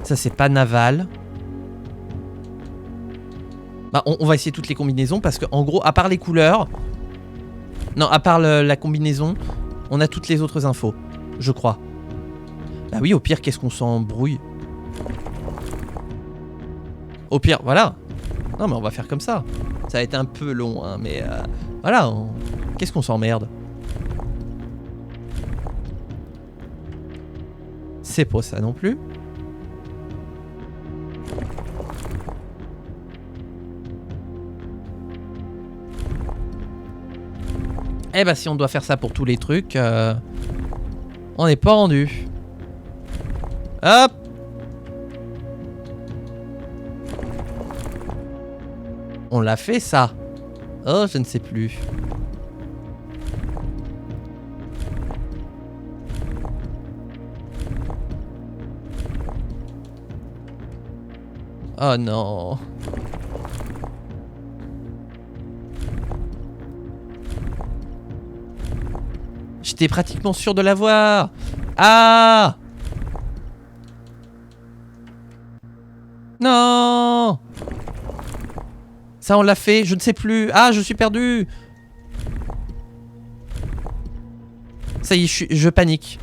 Ça, c'est pas naval. Bah, on va essayer toutes les combinaisons parce que, en gros, à part les couleurs... Non, à part la combinaison, on a toutes les autres infos, je crois. Bah oui, au pire, qu'est-ce qu'on s'embrouille? Au pire, voilà. Non, mais on va faire comme ça. Ça va être un peu long, hein, mais... voilà, qu'est-ce qu'on s'emmerde? C'est pas ça non plus. Eh bah si on doit faire ça pour tous les trucs, on n'est pas rendu. Hop. On l'a fait ça. Oh, je ne sais plus. Oh non. J'étais pratiquement sûr de l'avoir. Ah! Non! Ça, on l'a fait, je ne sais plus. Ah, je suis perdu. Ça y est, je panique.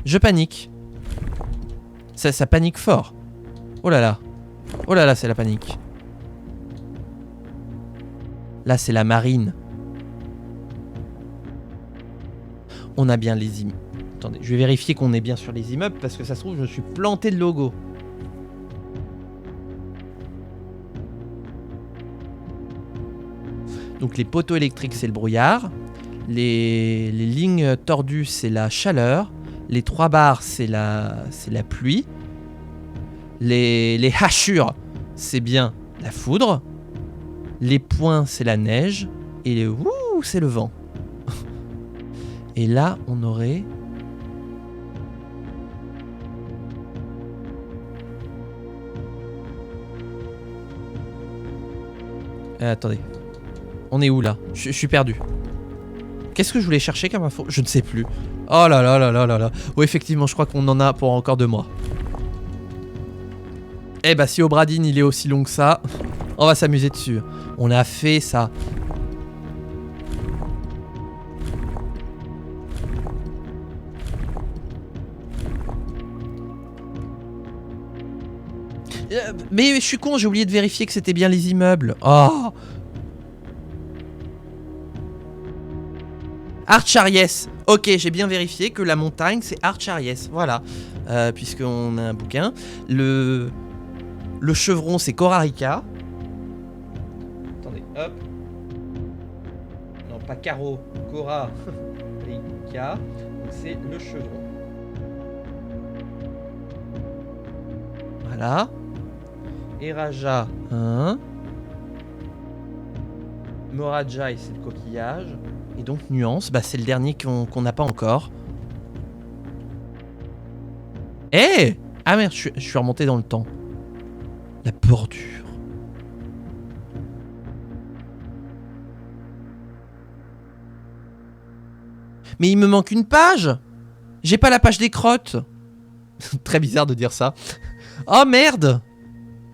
Je panique. Ça panique fort. Oh là là. Oh là là, c'est la panique. Là, c'est la marine. On a bien les immeubles. Attendez, je vais vérifier qu'on est bien sur les immeubles parce que ça se trouve, je me suis planté de logo. Donc les poteaux électriques, c'est le brouillard. Les lignes tordues, c'est la chaleur. Les 3 barres, c'est la pluie. Les hachures, c'est bien la foudre. Les points, c'est la neige. Et les ouh, c'est le vent. Et là, on aurait... attendez. On est où là? Je suis perdu. Qu'est-ce que je voulais chercher comme info? Je ne sais plus. Oh là là là là là là. Oui, effectivement, je crois qu'on en a pour encore 2 mois. Eh bah, si Obradine il est aussi long que ça, on va s'amuser dessus. On a fait ça. Mais je suis con, j'ai oublié de vérifier que c'était bien les immeubles. Oh! Archariès. Ok, j'ai bien vérifié que la montagne, c'est Archariès. Voilà. Puisqu'on a un bouquin. Le chevron, c'est Corarica. Attendez, hop. Non, pas Caro. Corarica. Donc c'est le chevron. Voilà. Eraja 1. Morajai, c'est le coquillage. Et donc nuance, bah c'est le dernier qu'on n'a pas encore. Eh! Ah merde, je suis remonté dans le temps. La bordure. Mais il me manque une page! J'ai pas la page des crottes. Très bizarre de dire ça. Oh merde!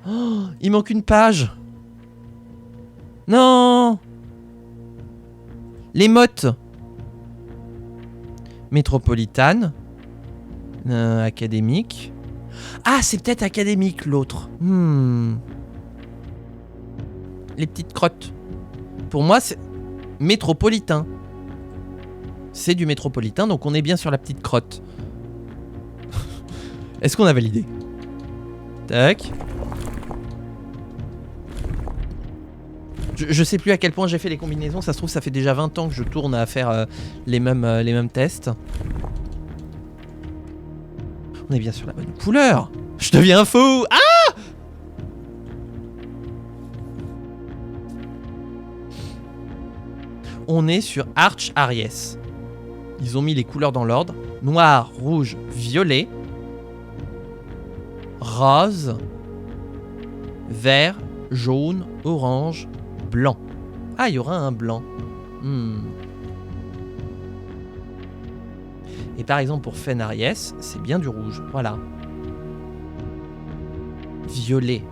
Oh, il manque une page. Non! Les mottes. Métropolitane. Académique. Ah, c'est peut-être académique l'autre. Les petites crottes. Pour moi, c'est métropolitain. C'est du métropolitain, donc on est bien sur la petite crotte. Est-ce qu'on a validé? Tac. Je sais plus à quel point j'ai fait les combinaisons. Ça se trouve, ça fait déjà 20 ans que je tourne à faire les mêmes tests. On est bien sur la bonne couleur. Je deviens fou. Ah! On est sur Arch Aries. Ils ont mis les couleurs dans l'ordre. Noir, rouge, violet. Rose. Vert, jaune, orange, blanc. Ah, il y aura un blanc. Et par exemple pour Fenariès, c'est bien du rouge. Voilà. Violet.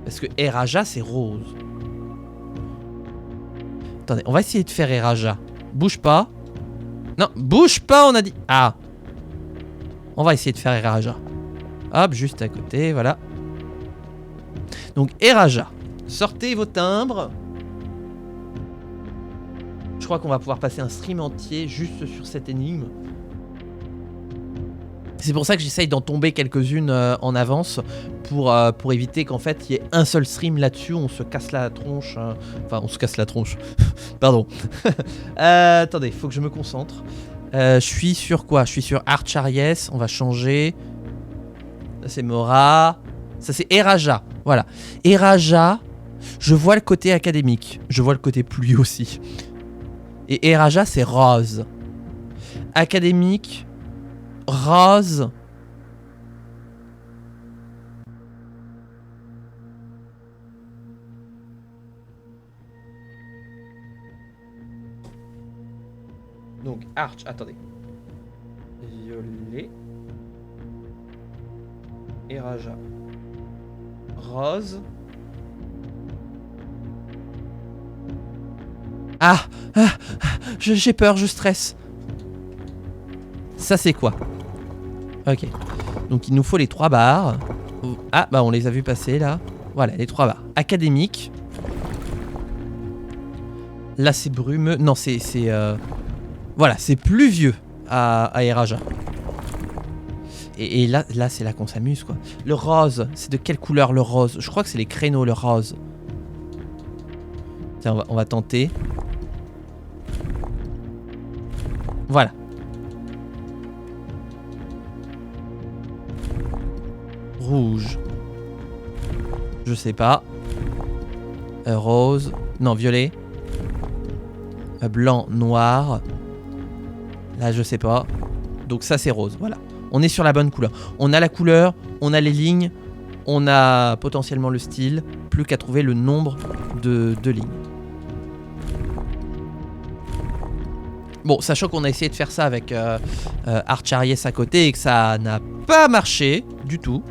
Parce que Eraja, c'est rose. Attendez, on va essayer de faire Eraja. Bouge pas. Non, bouge pas, on a dit. Ah. On va essayer de faire Eraja. Hop, juste à côté, voilà. Donc, Eraja. Sortez vos timbres. Je crois qu'on va pouvoir passer un stream entier juste sur cette énigme. C'est pour ça que j'essaye d'en tomber quelques-unes en avance pour éviter qu'en fait il y ait un seul stream là-dessus, on se casse la tronche. Enfin, on se casse la tronche. Pardon. Attendez, faut que je me concentre. Je suis sur quoi? Je suis sur Arch Aries, on va changer. Ça c'est Mora. Ça c'est Eraja. Voilà. Eraja, je vois le côté académique. Je vois le côté pluie aussi. Et Eraja c'est rose. Académique, rose. Donc Arch, attendez. Violet. Eraja. Rose. J'ai peur, je stresse. Ça c'est quoi? Ok. Donc il nous faut les 3 barres. Ah bah on les a vu passer là. Voilà, les 3 barres. Académique. Là c'est brumeux. Non, c'est voilà, c'est pluvieux à Eraja. Et là c'est là qu'on s'amuse quoi. Le rose, c'est de quelle couleur le rose? Je crois que c'est les créneaux le rose. Tiens, on va tenter. Voilà. Rouge. Je sais pas. Rose. Non, violet. Blanc, noir. Là, je sais pas. Donc ça, c'est rose. Voilà. On est sur la bonne couleur. On a la couleur, on a les lignes, on a potentiellement le style. Plus qu'à trouver le nombre de lignes. Bon, sachant qu'on a essayé de faire ça avec Arch Aries à côté et que ça n'a pas marché du tout.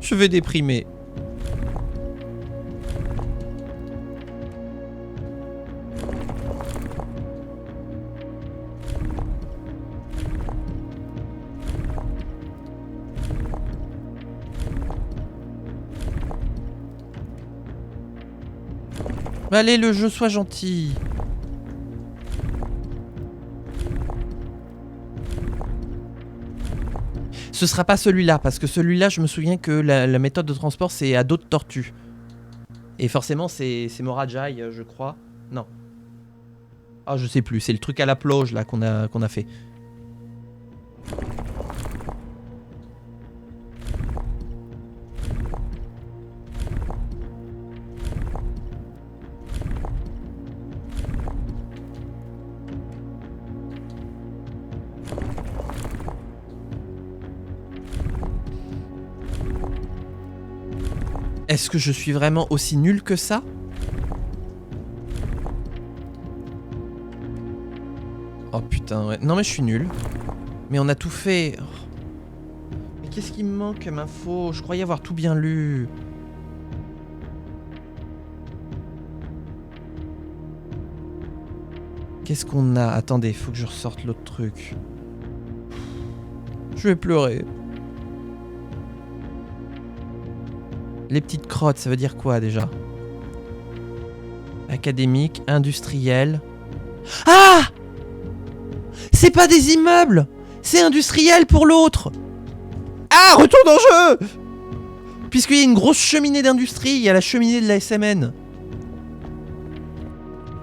Je vais déprimer. Allez, le jeu, sois gentil. Ce sera pas celui-là, parce que celui-là, je me souviens que la méthode de transport, c'est à dos de tortue. Et forcément, c'est Morajai, je crois. Non. Ah, je sais plus. C'est le truc à la plage, là, qu'on a fait. Est-ce que je suis vraiment aussi nul que ça? Oh putain, ouais. Non mais je suis nul. Mais on a tout fait. Oh. Mais qu'est-ce qui me manque comme info? Je croyais avoir tout bien lu. Qu'est-ce qu'on a? Attendez, faut que je ressorte l'autre truc. Je vais pleurer. Les petites crottes, ça veut dire quoi déjà? Académique, industriel. Ah! C'est pas des immeubles! C'est industriel pour l'autre! Ah! Retourne en jeu! Puisqu'il y a une grosse cheminée d'industrie, il y a la cheminée de la SMN.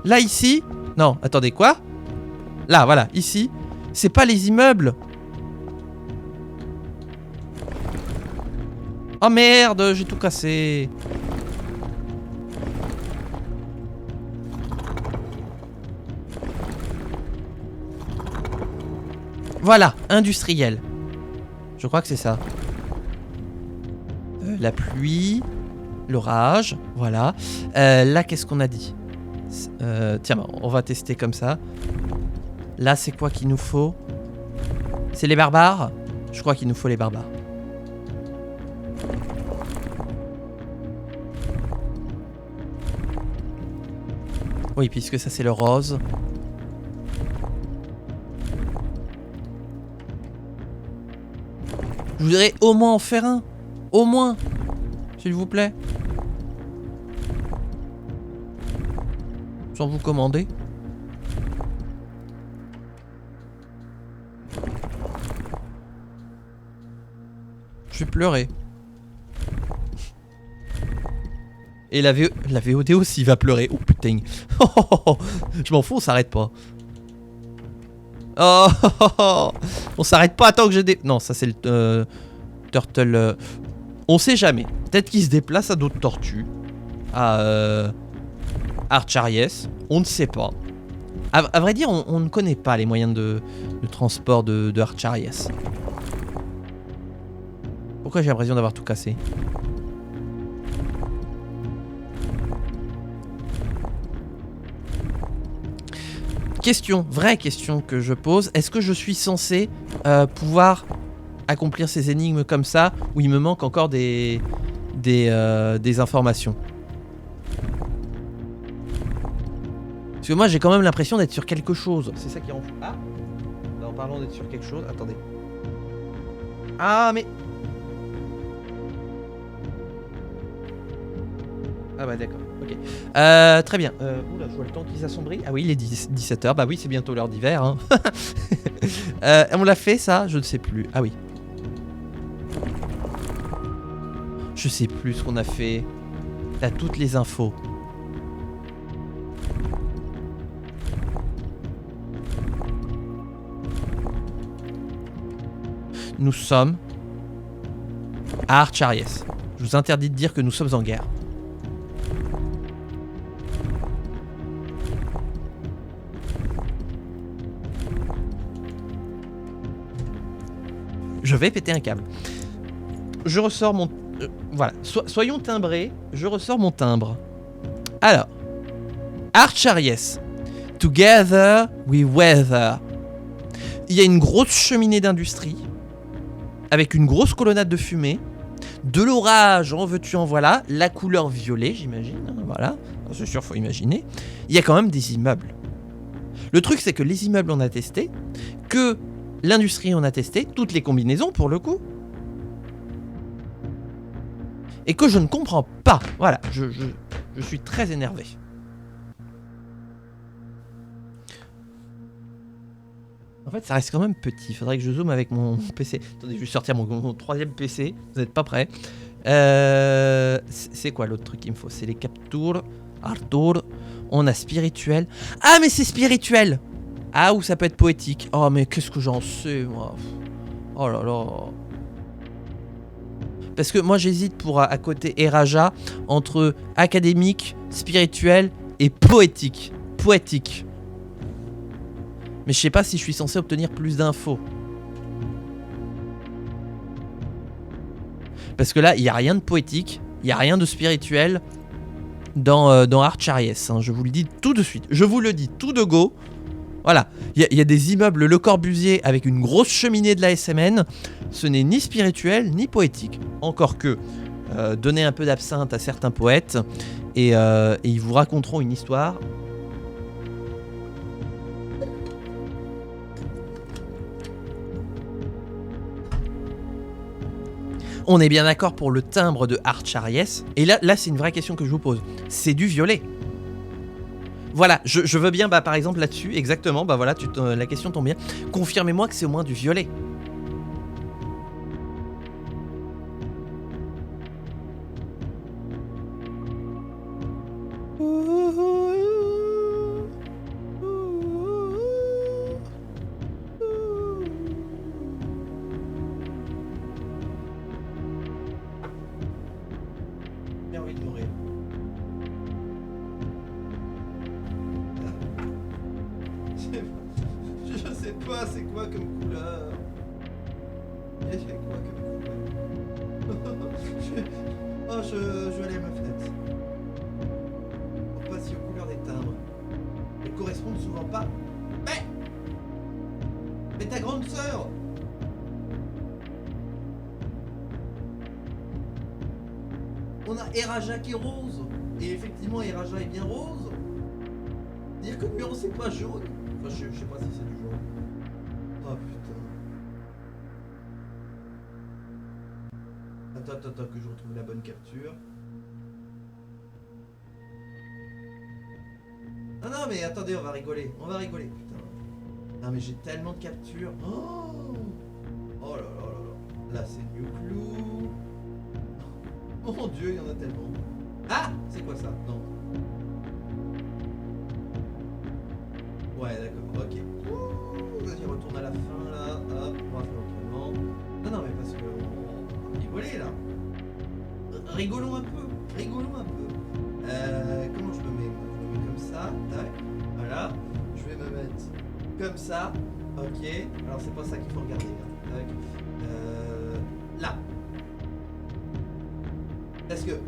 Là, ici... Non, attendez, quoi? Là, voilà, ici. C'est pas les immeubles. Oh merde, j'ai tout cassé. Voilà, industriel. Je crois que c'est ça. La pluie, l'orage, voilà. Là, qu'est-ce qu'on a dit? Tiens, on va tester comme ça. Là, c'est quoi qu'il nous faut? C'est les barbares? Je crois qu'il nous faut les barbares. Oui, puisque ça, c'est le rose. Je voudrais au moins en faire un. Au moins. S'il vous plaît. Sans vous commander. Je vais pleurer. Et la VOD aussi va pleurer. Oh putain. Je m'en fous, on s'arrête pas. Oh, on s'arrête pas tant que j'ai des... Non, ça c'est le turtle... On sait jamais. Peut-être qu'il se déplace à d'autres tortues. À Archariès. On ne sait pas. À vrai dire, on ne connaît pas les moyens de transport de Archariès. Pourquoi j'ai l'impression d'avoir tout cassé? Question, vraie question que je pose. Est-ce que je suis censé pouvoir accomplir ces énigmes comme ça, où il me manque encore des informations? Parce que moi j'ai quand même l'impression d'être sur quelque chose. C'est ça qui rend fou. Ah, en parlant d'être sur quelque chose, attendez. Ah mais... Ah bah d'accord, ok. Très bien. Oula, je vois le temps qui s'assombrit. Ah oui, il est 17h. Bah oui, c'est bientôt l'heure d'hiver. Hein. On l'a fait ça? Je ne sais plus. Ah oui. Je sais plus ce qu'on a fait. T'as toutes les infos. Nous sommes à Archariès. Je vous interdis de dire que nous sommes en guerre. Je vais péter un câble. Je ressors mon... voilà. Soyons timbrés. Je ressors mon timbre. Alors. Archariès. Together we weather. Il y a une grosse cheminée d'industrie. Avec une grosse colonnade de fumée. De l'orage, en veux-tu, en voilà. La couleur violet, j'imagine. Voilà. C'est sûr, faut imaginer. Il y a quand même des immeubles. Le truc, c'est que les immeubles, on a testé. Que... l'industrie, on a testé toutes les combinaisons pour le coup. Et que je ne comprends pas. Voilà, je suis très énervé. En fait, ça reste quand même petit. Il faudrait que je zoome avec mon PC. Attendez, je vais sortir mon troisième PC. Vous n'êtes pas prêts. C'est quoi l'autre truc qu'il me faut? C'est les captures. Arthur. On a spirituel. Ah, mais c'est spirituel! Ah, ou ça peut être poétique. Oh, mais qu'est-ce que j'en sais, moi. Oh là là. Parce que moi, j'hésite pour à côté Eraja entre académique, spirituel et poétique. Poétique. Mais je sais pas si je suis censé obtenir plus d'infos. Parce que là, il n'y a rien de poétique, il n'y a rien de spirituel dans Archariès. Hein, je vous le dis tout de suite. Je vous le dis tout de go. Voilà, il y a des immeubles Le Corbusier avec une grosse cheminée de la SMN. Ce n'est ni spirituel ni poétique. Encore que, donnez un peu d'absinthe à certains poètes et ils vous raconteront une histoire. On est bien d'accord pour le timbre de Archariès. Et là c'est une vraie question que je vous pose. C'est du violet. Voilà, je veux bien, par exemple, là-dessus, exactement, voilà, la question tombe bien. Confirmez-moi que c'est au moins du violet. J'ai envie de mourir. Je sais pas, c'est quoi comme couleur? Il fait quoi comme couleur? Oh, je vais aller à ma fenêtre. On passe aux couleurs des timbres. Elles correspondent souvent pas. Mais ta grande sœur! On a Eraja qui est rose. Et effectivement, Eraja est bien rose. Dire que numéro c'est pas jaune. Enfin, je sais pas si c'est du jaune. Oh putain. Attends, que je retrouve la bonne capture. Non, mais attendez, on va rigoler. Putain. Non, mais j'ai tellement de captures. Oh là là là là. Là, c'est New Clue. Oh mon dieu, il y en a tellement. Ah, c'est quoi ça? Non. Ouais, d'accord, ok. Vas-y, retourne à la fin là. Hop, on va faire autrement. Non, mais parce que on va rigoler là. Rigolons un peu. Comment je me mets? Je me mets comme ça. Tac. Voilà. Je vais me mettre comme ça. Ok. Alors, c'est pas ça qu'il faut regarder. Là. Tac. Là. Parce que,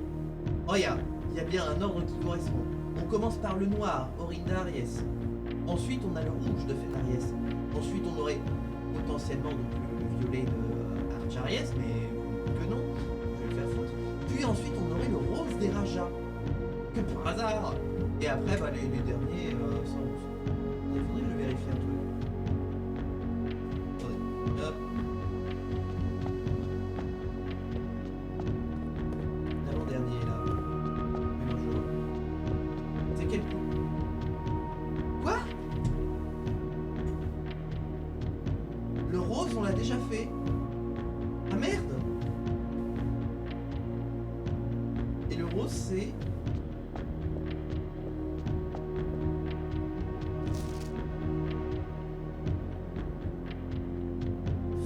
regarde, il y a bien un ordre qui correspond. On commence par le noir, Orinda Aries. Ensuite, on a le rouge de Fenariès. Ensuite, on aurait potentiellement donc, le violet de Archariès, mais que non, je vais le faire foutre. Puis ensuite, on aurait le rose des Rajas. Que par hasard. Et après, les derniers sont roses. Il faudrait que je vérifie un truc. Attendez. Hop. L'avant-dernier, là. Mélange. C'est quel coup? Quoi? Le rose, on l'a déjà fait. Ah merde! Et le rose, c'est...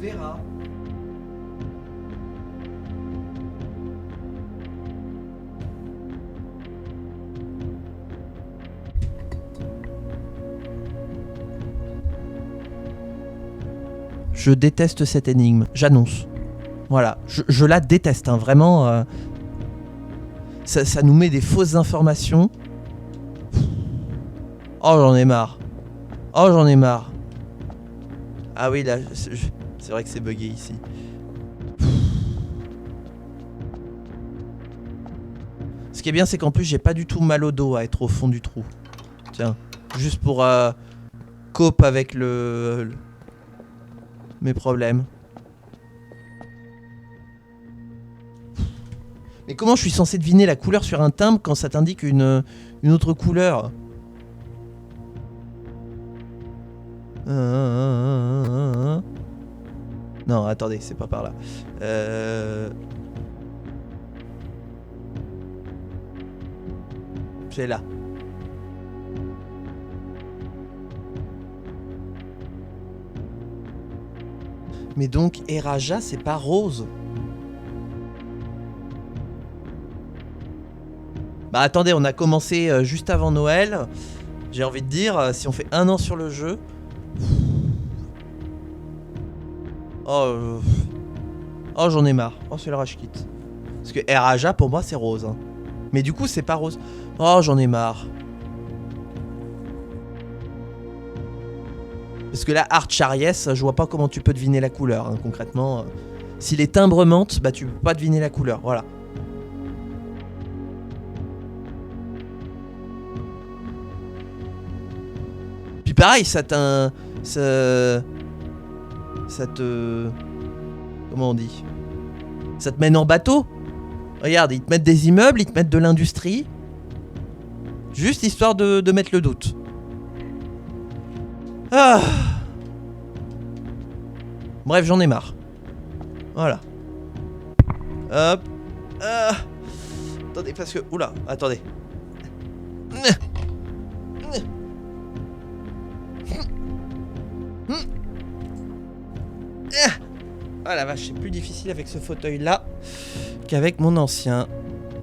Vera. Je déteste cette énigme, j'annonce. Voilà, je la déteste, hein, vraiment. Ça nous met des fausses informations. Oh, j'en ai marre. Ah oui, là, c'est vrai que c'est bugué ici. Ce qui est bien, c'est qu'en plus, j'ai pas du tout mal au dos à être au fond du trou. Tiens, juste pour cope avec mes problèmes. Mais comment je suis censé deviner la couleur sur un timbre quand ça t'indique une autre couleur? Non, attendez, c'est pas par là. C'est là. Mais donc, Eraja, c'est pas rose. Bah attendez, on a commencé juste avant Noël. J'ai envie de dire, si on fait 1 an sur le jeu... Oh, j'en ai marre. Oh, c'est le rage kit. Parce que Eraja, pour moi, c'est rose. Hein. Mais du coup, c'est pas rose. Oh, j'en ai marre. Parce que là, Archariès, je vois pas comment tu peux deviner la couleur, hein, concrètement. Si les timbres mentent, bah tu peux pas deviner la couleur, voilà. Puis pareil, ça te... Comment on dit? Ça te mène en bateau. Regarde, ils te mettent des immeubles, ils te mettent de l'industrie. Juste histoire de mettre le doute. Ah. Bref, j'en ai marre. Voilà. Hop. Ah. Attendez, parce que... Oula, attendez. Ah la vache, c'est plus difficile avec ce fauteuil-là qu'avec mon ancien.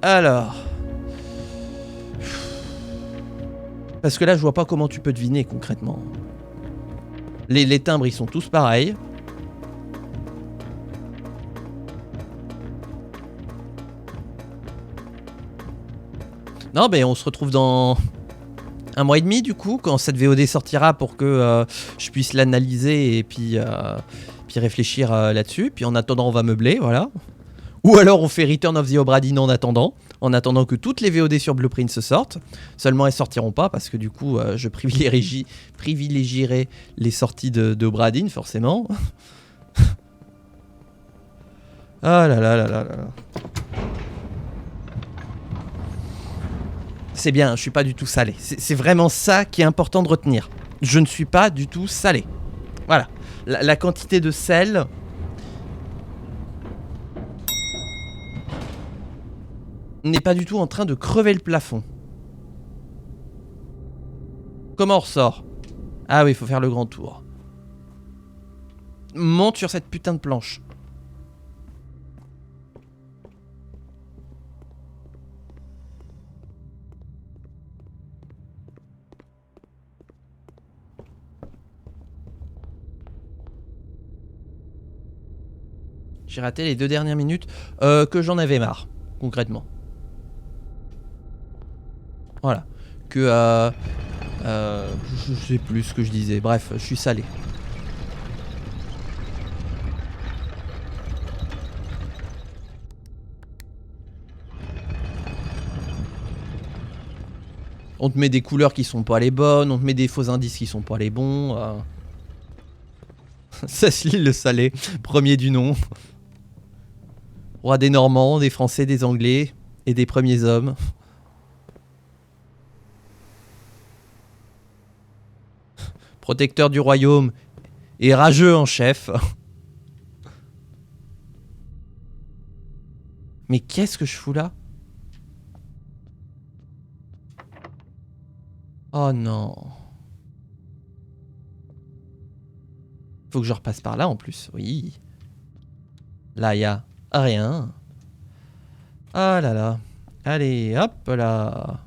Alors... Parce que là, je vois pas comment tu peux deviner concrètement. Les timbres, ils sont tous pareils. Non, mais on se retrouve dans 1 mois et demi, du coup, quand cette VOD sortira pour que je puisse l'analyser et puis réfléchir là-dessus. Puis en attendant, on va meubler, voilà. Ou alors on fait Return of the Obra Dinn en attendant que toutes les VOD sur Blueprint se sortent. Seulement elles sortiront pas parce que du coup je privilégierai les sorties de Obra Dinn forcément. Ah là là là là là. C'est bien, je suis pas du tout salé. C'est vraiment ça qui est important de retenir. Je ne suis pas du tout salé. Voilà. La quantité de sel... n'est pas du tout en train de crever le plafond. Comment on ressort? Ah oui, il faut faire le grand tour. Monte sur cette putain de planche. J'ai raté les 2 dernières minutes que j'en avais marre, concrètement. Voilà. Que je sais plus ce que je disais. Bref, je suis salé. On te met des couleurs qui sont pas les bonnes, on te met des faux indices qui sont pas les bons. Ça se lit le salé, premier du nom. Roi des Normands, des Français, des Anglais et des premiers hommes. Protecteur du royaume et rageux en chef. Mais qu'est-ce que je fous là? Oh non. Faut que je repasse par là en plus, oui. Là, il y a rien. Ah là là. Allez, hop là.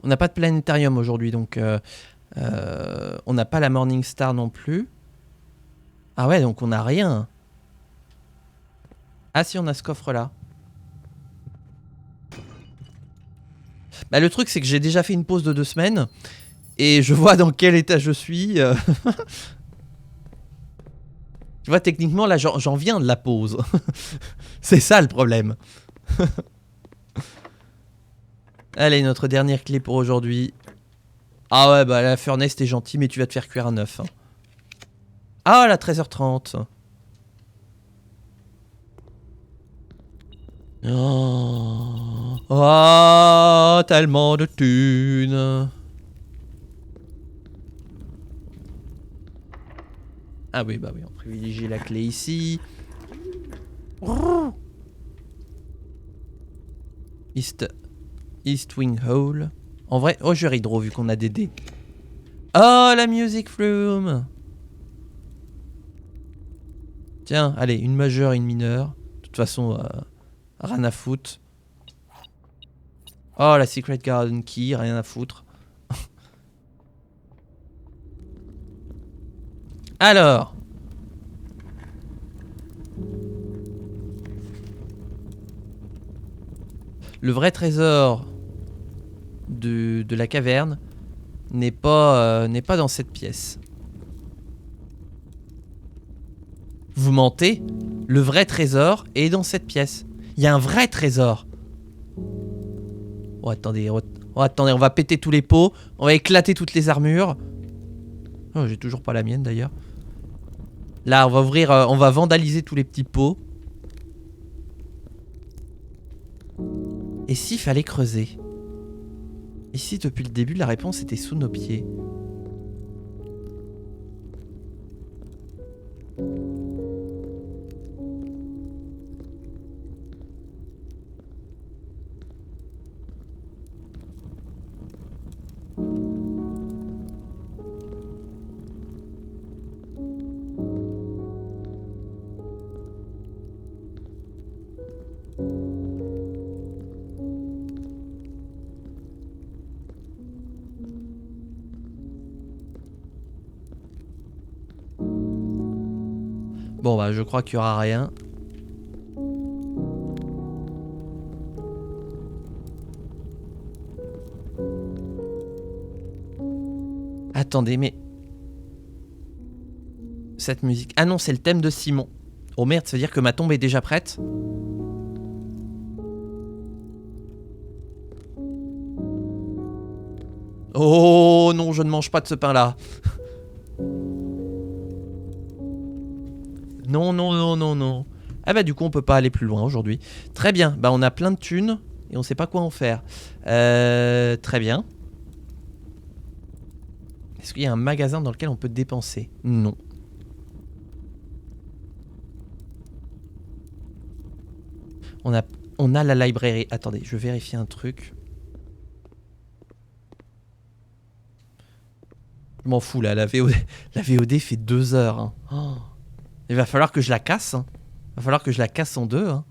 On n'a pas de planétarium aujourd'hui, donc on n'a pas la Morning Star non plus. Ah ouais, donc on n'a rien. Ah si, on a ce coffre-là. Bah, le truc, c'est que j'ai déjà fait une pause de 2 semaines. Et je vois dans quel état je suis. Tu vois, techniquement, là, j'en viens de la pause. C'est ça le problème. Allez, notre dernière clé pour aujourd'hui. Ah ouais, bah la furnace, t'es gentil, mais tu vas te faire cuire un œuf. Hein. Ah, la 13h30. Oh, oh, tellement de thunes. Ah oui, bah oui, on privilégie la clé ici. East Wing Hole. En vrai, oh, je hydro vu qu'on a des dés. Oh, la Music Flume. Tiens, allez, une majeure et une mineure. De toute façon, rien à foutre. Oh, la Secret Garden Key, rien à foutre. Alors. Le vrai trésor de la caverne n'est pas dans cette pièce. Vous mentez? Le vrai trésor est dans cette pièce. Il y a un vrai trésor. Oh attendez, on va péter tous les pots. On va éclater toutes les armures. Oh, j'ai toujours pas la mienne d'ailleurs. Là, on va ouvrir, on va vandaliser tous les petits pots. Et s'il fallait creuser? Ici, depuis le début, la réponse était sous nos pieds. Bon bah je crois qu'il y aura rien. Attendez, mais... Cette musique... Ah non, c'est le thème de Simon. Oh merde, ça veut dire que ma tombe est déjà prête? Oh non, je ne mange pas de ce pain-là. Non, non, non, non, non. Ah bah du coup, on peut pas aller plus loin aujourd'hui. Très bien, bah on a plein de thunes et on sait pas quoi en faire. Très bien. Est-ce qu'il y a un magasin dans lequel on peut dépenser? Non. On a la librairie. Attendez, je vais vérifier un truc. Je m'en fous là, la VOD fait 2 heures. Hein. Oh. Il va falloir que je la casse. Hein. Il va falloir que je la casse en deux. Hein.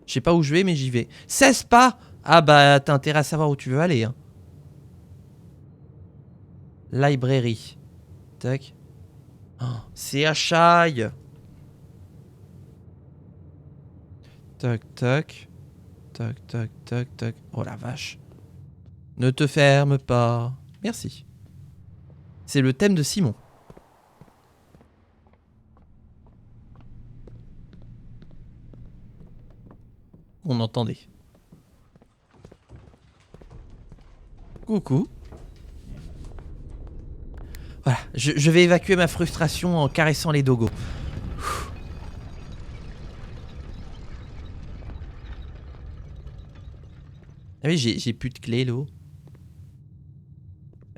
Je sais pas où je vais, mais j'y vais. 16 pas. Ah bah t'as intérêt à savoir où tu veux aller. Hein. Librairie. Tac. Oh, CHI. Tac, tac. Tac, tac, tac, tac. Oh la vache. Ne te ferme pas. Merci. C'est le thème de Simon. On entendait. Coucou. Voilà, je vais évacuer ma frustration en caressant les dogos. Ah oui, j'ai plus de clés, l'eau.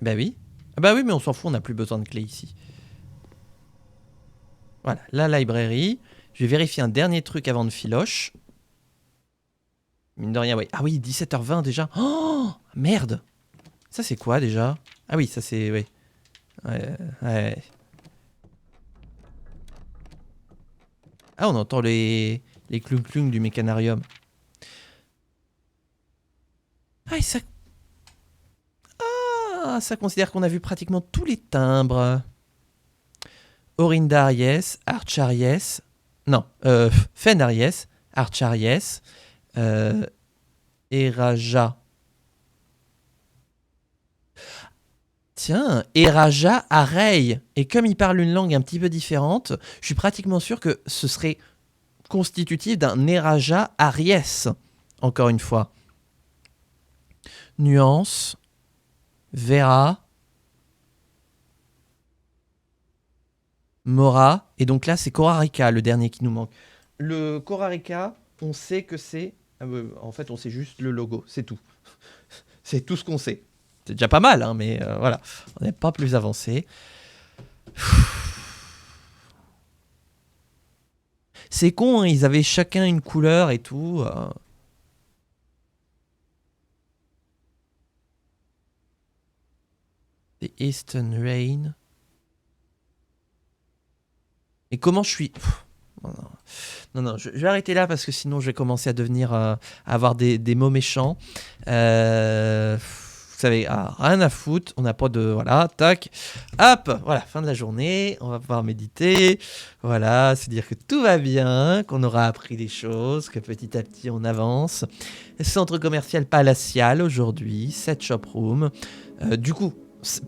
Bah oui. Ah bah oui, mais on s'en fout, on n'a plus besoin de clés ici. Voilà, la librairie. Je vais vérifier un dernier truc avant de filoche. Mine de rien, oui. Ah oui, 17h20 déjà. Oh, merde. Ça, c'est quoi déjà? Ah oui, ça, c'est... Ouais. Ouais. Ah, on entend les clunk-clunk du mécanarium. Ah, et ça... Ah, ça considère qu'on a vu pratiquement tous les timbres. Orindaries, Archaries... Non, Fenaries, Archaries... Eraja. Tiens, Eraja Arei. Et comme il parle une langue un petit peu différente, je suis pratiquement sûr que ce serait constitutif d'un Eraja Aries. Encore une fois. Nuance. Vera. Mora. Et donc là, c'est Korarika, le dernier qui nous manque. Le Korarika, on sait que c'est... en fait, on sait juste le logo, c'est tout. C'est tout ce qu'on sait. C'est déjà pas mal, hein, mais voilà. On n'est pas plus avancé. C'est con, hein, ils avaient chacun une couleur et tout. The Eastern Rain. Et comment je suis... Non, je vais arrêter là parce que sinon je vais commencer à devenir... à avoir des mots méchants. Vous savez, rien à foutre, on n'a pas de... Voilà, tac, hop, voilà, fin de la journée, on va pouvoir méditer, voilà, se dire que tout va bien, qu'on aura appris des choses, que petit à petit on avance. Centre commercial palatial aujourd'hui, 7 shop room. Du coup,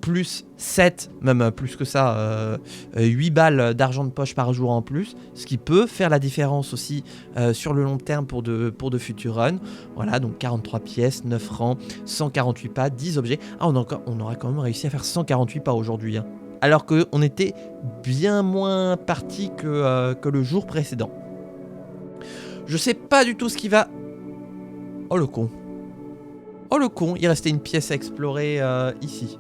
plus 7, même plus que ça, 8 balles d'argent de poche par jour en plus, ce qui peut faire la différence aussi sur le long terme pour de futurs runs. Voilà, donc 43 pièces, 9 rangs, 148 pas, 10 objets. Ah, on aura quand même réussi à faire 148 pas aujourd'hui, hein. Alors qu'on était bien moins parti que le jour précédent. Je sais pas du tout ce qui va... Oh le con. Oh le con, il restait une pièce à explorer ici.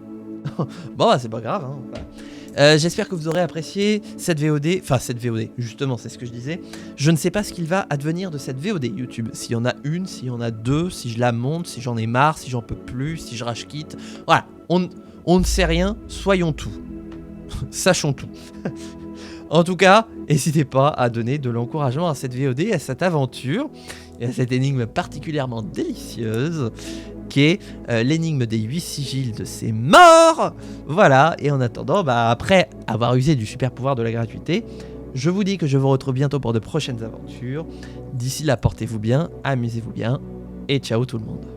Bon, bah, c'est pas grave, hein. J'espère que vous aurez apprécié cette VOD. Enfin, cette VOD, justement, c'est ce que je disais. Je ne sais pas ce qu'il va advenir de cette VOD YouTube. S'il y en a une, s'il y en a deux, si je la monte, si j'en ai marre, si j'en peux plus, si je rage quitte. Voilà, on ne sait rien, soyons tout. Sachons tout. En tout cas, n'hésitez pas à donner de l'encouragement à cette VOD, à cette aventure, et à cette énigme particulièrement délicieuse, qui est l'énigme des 8 sigils de ces morts. Voilà, et en attendant, après avoir usé du super pouvoir de la gratuité, je vous dis que je vous retrouve bientôt pour de prochaines aventures. D'ici là, portez-vous bien, amusez-vous bien, et ciao tout le monde.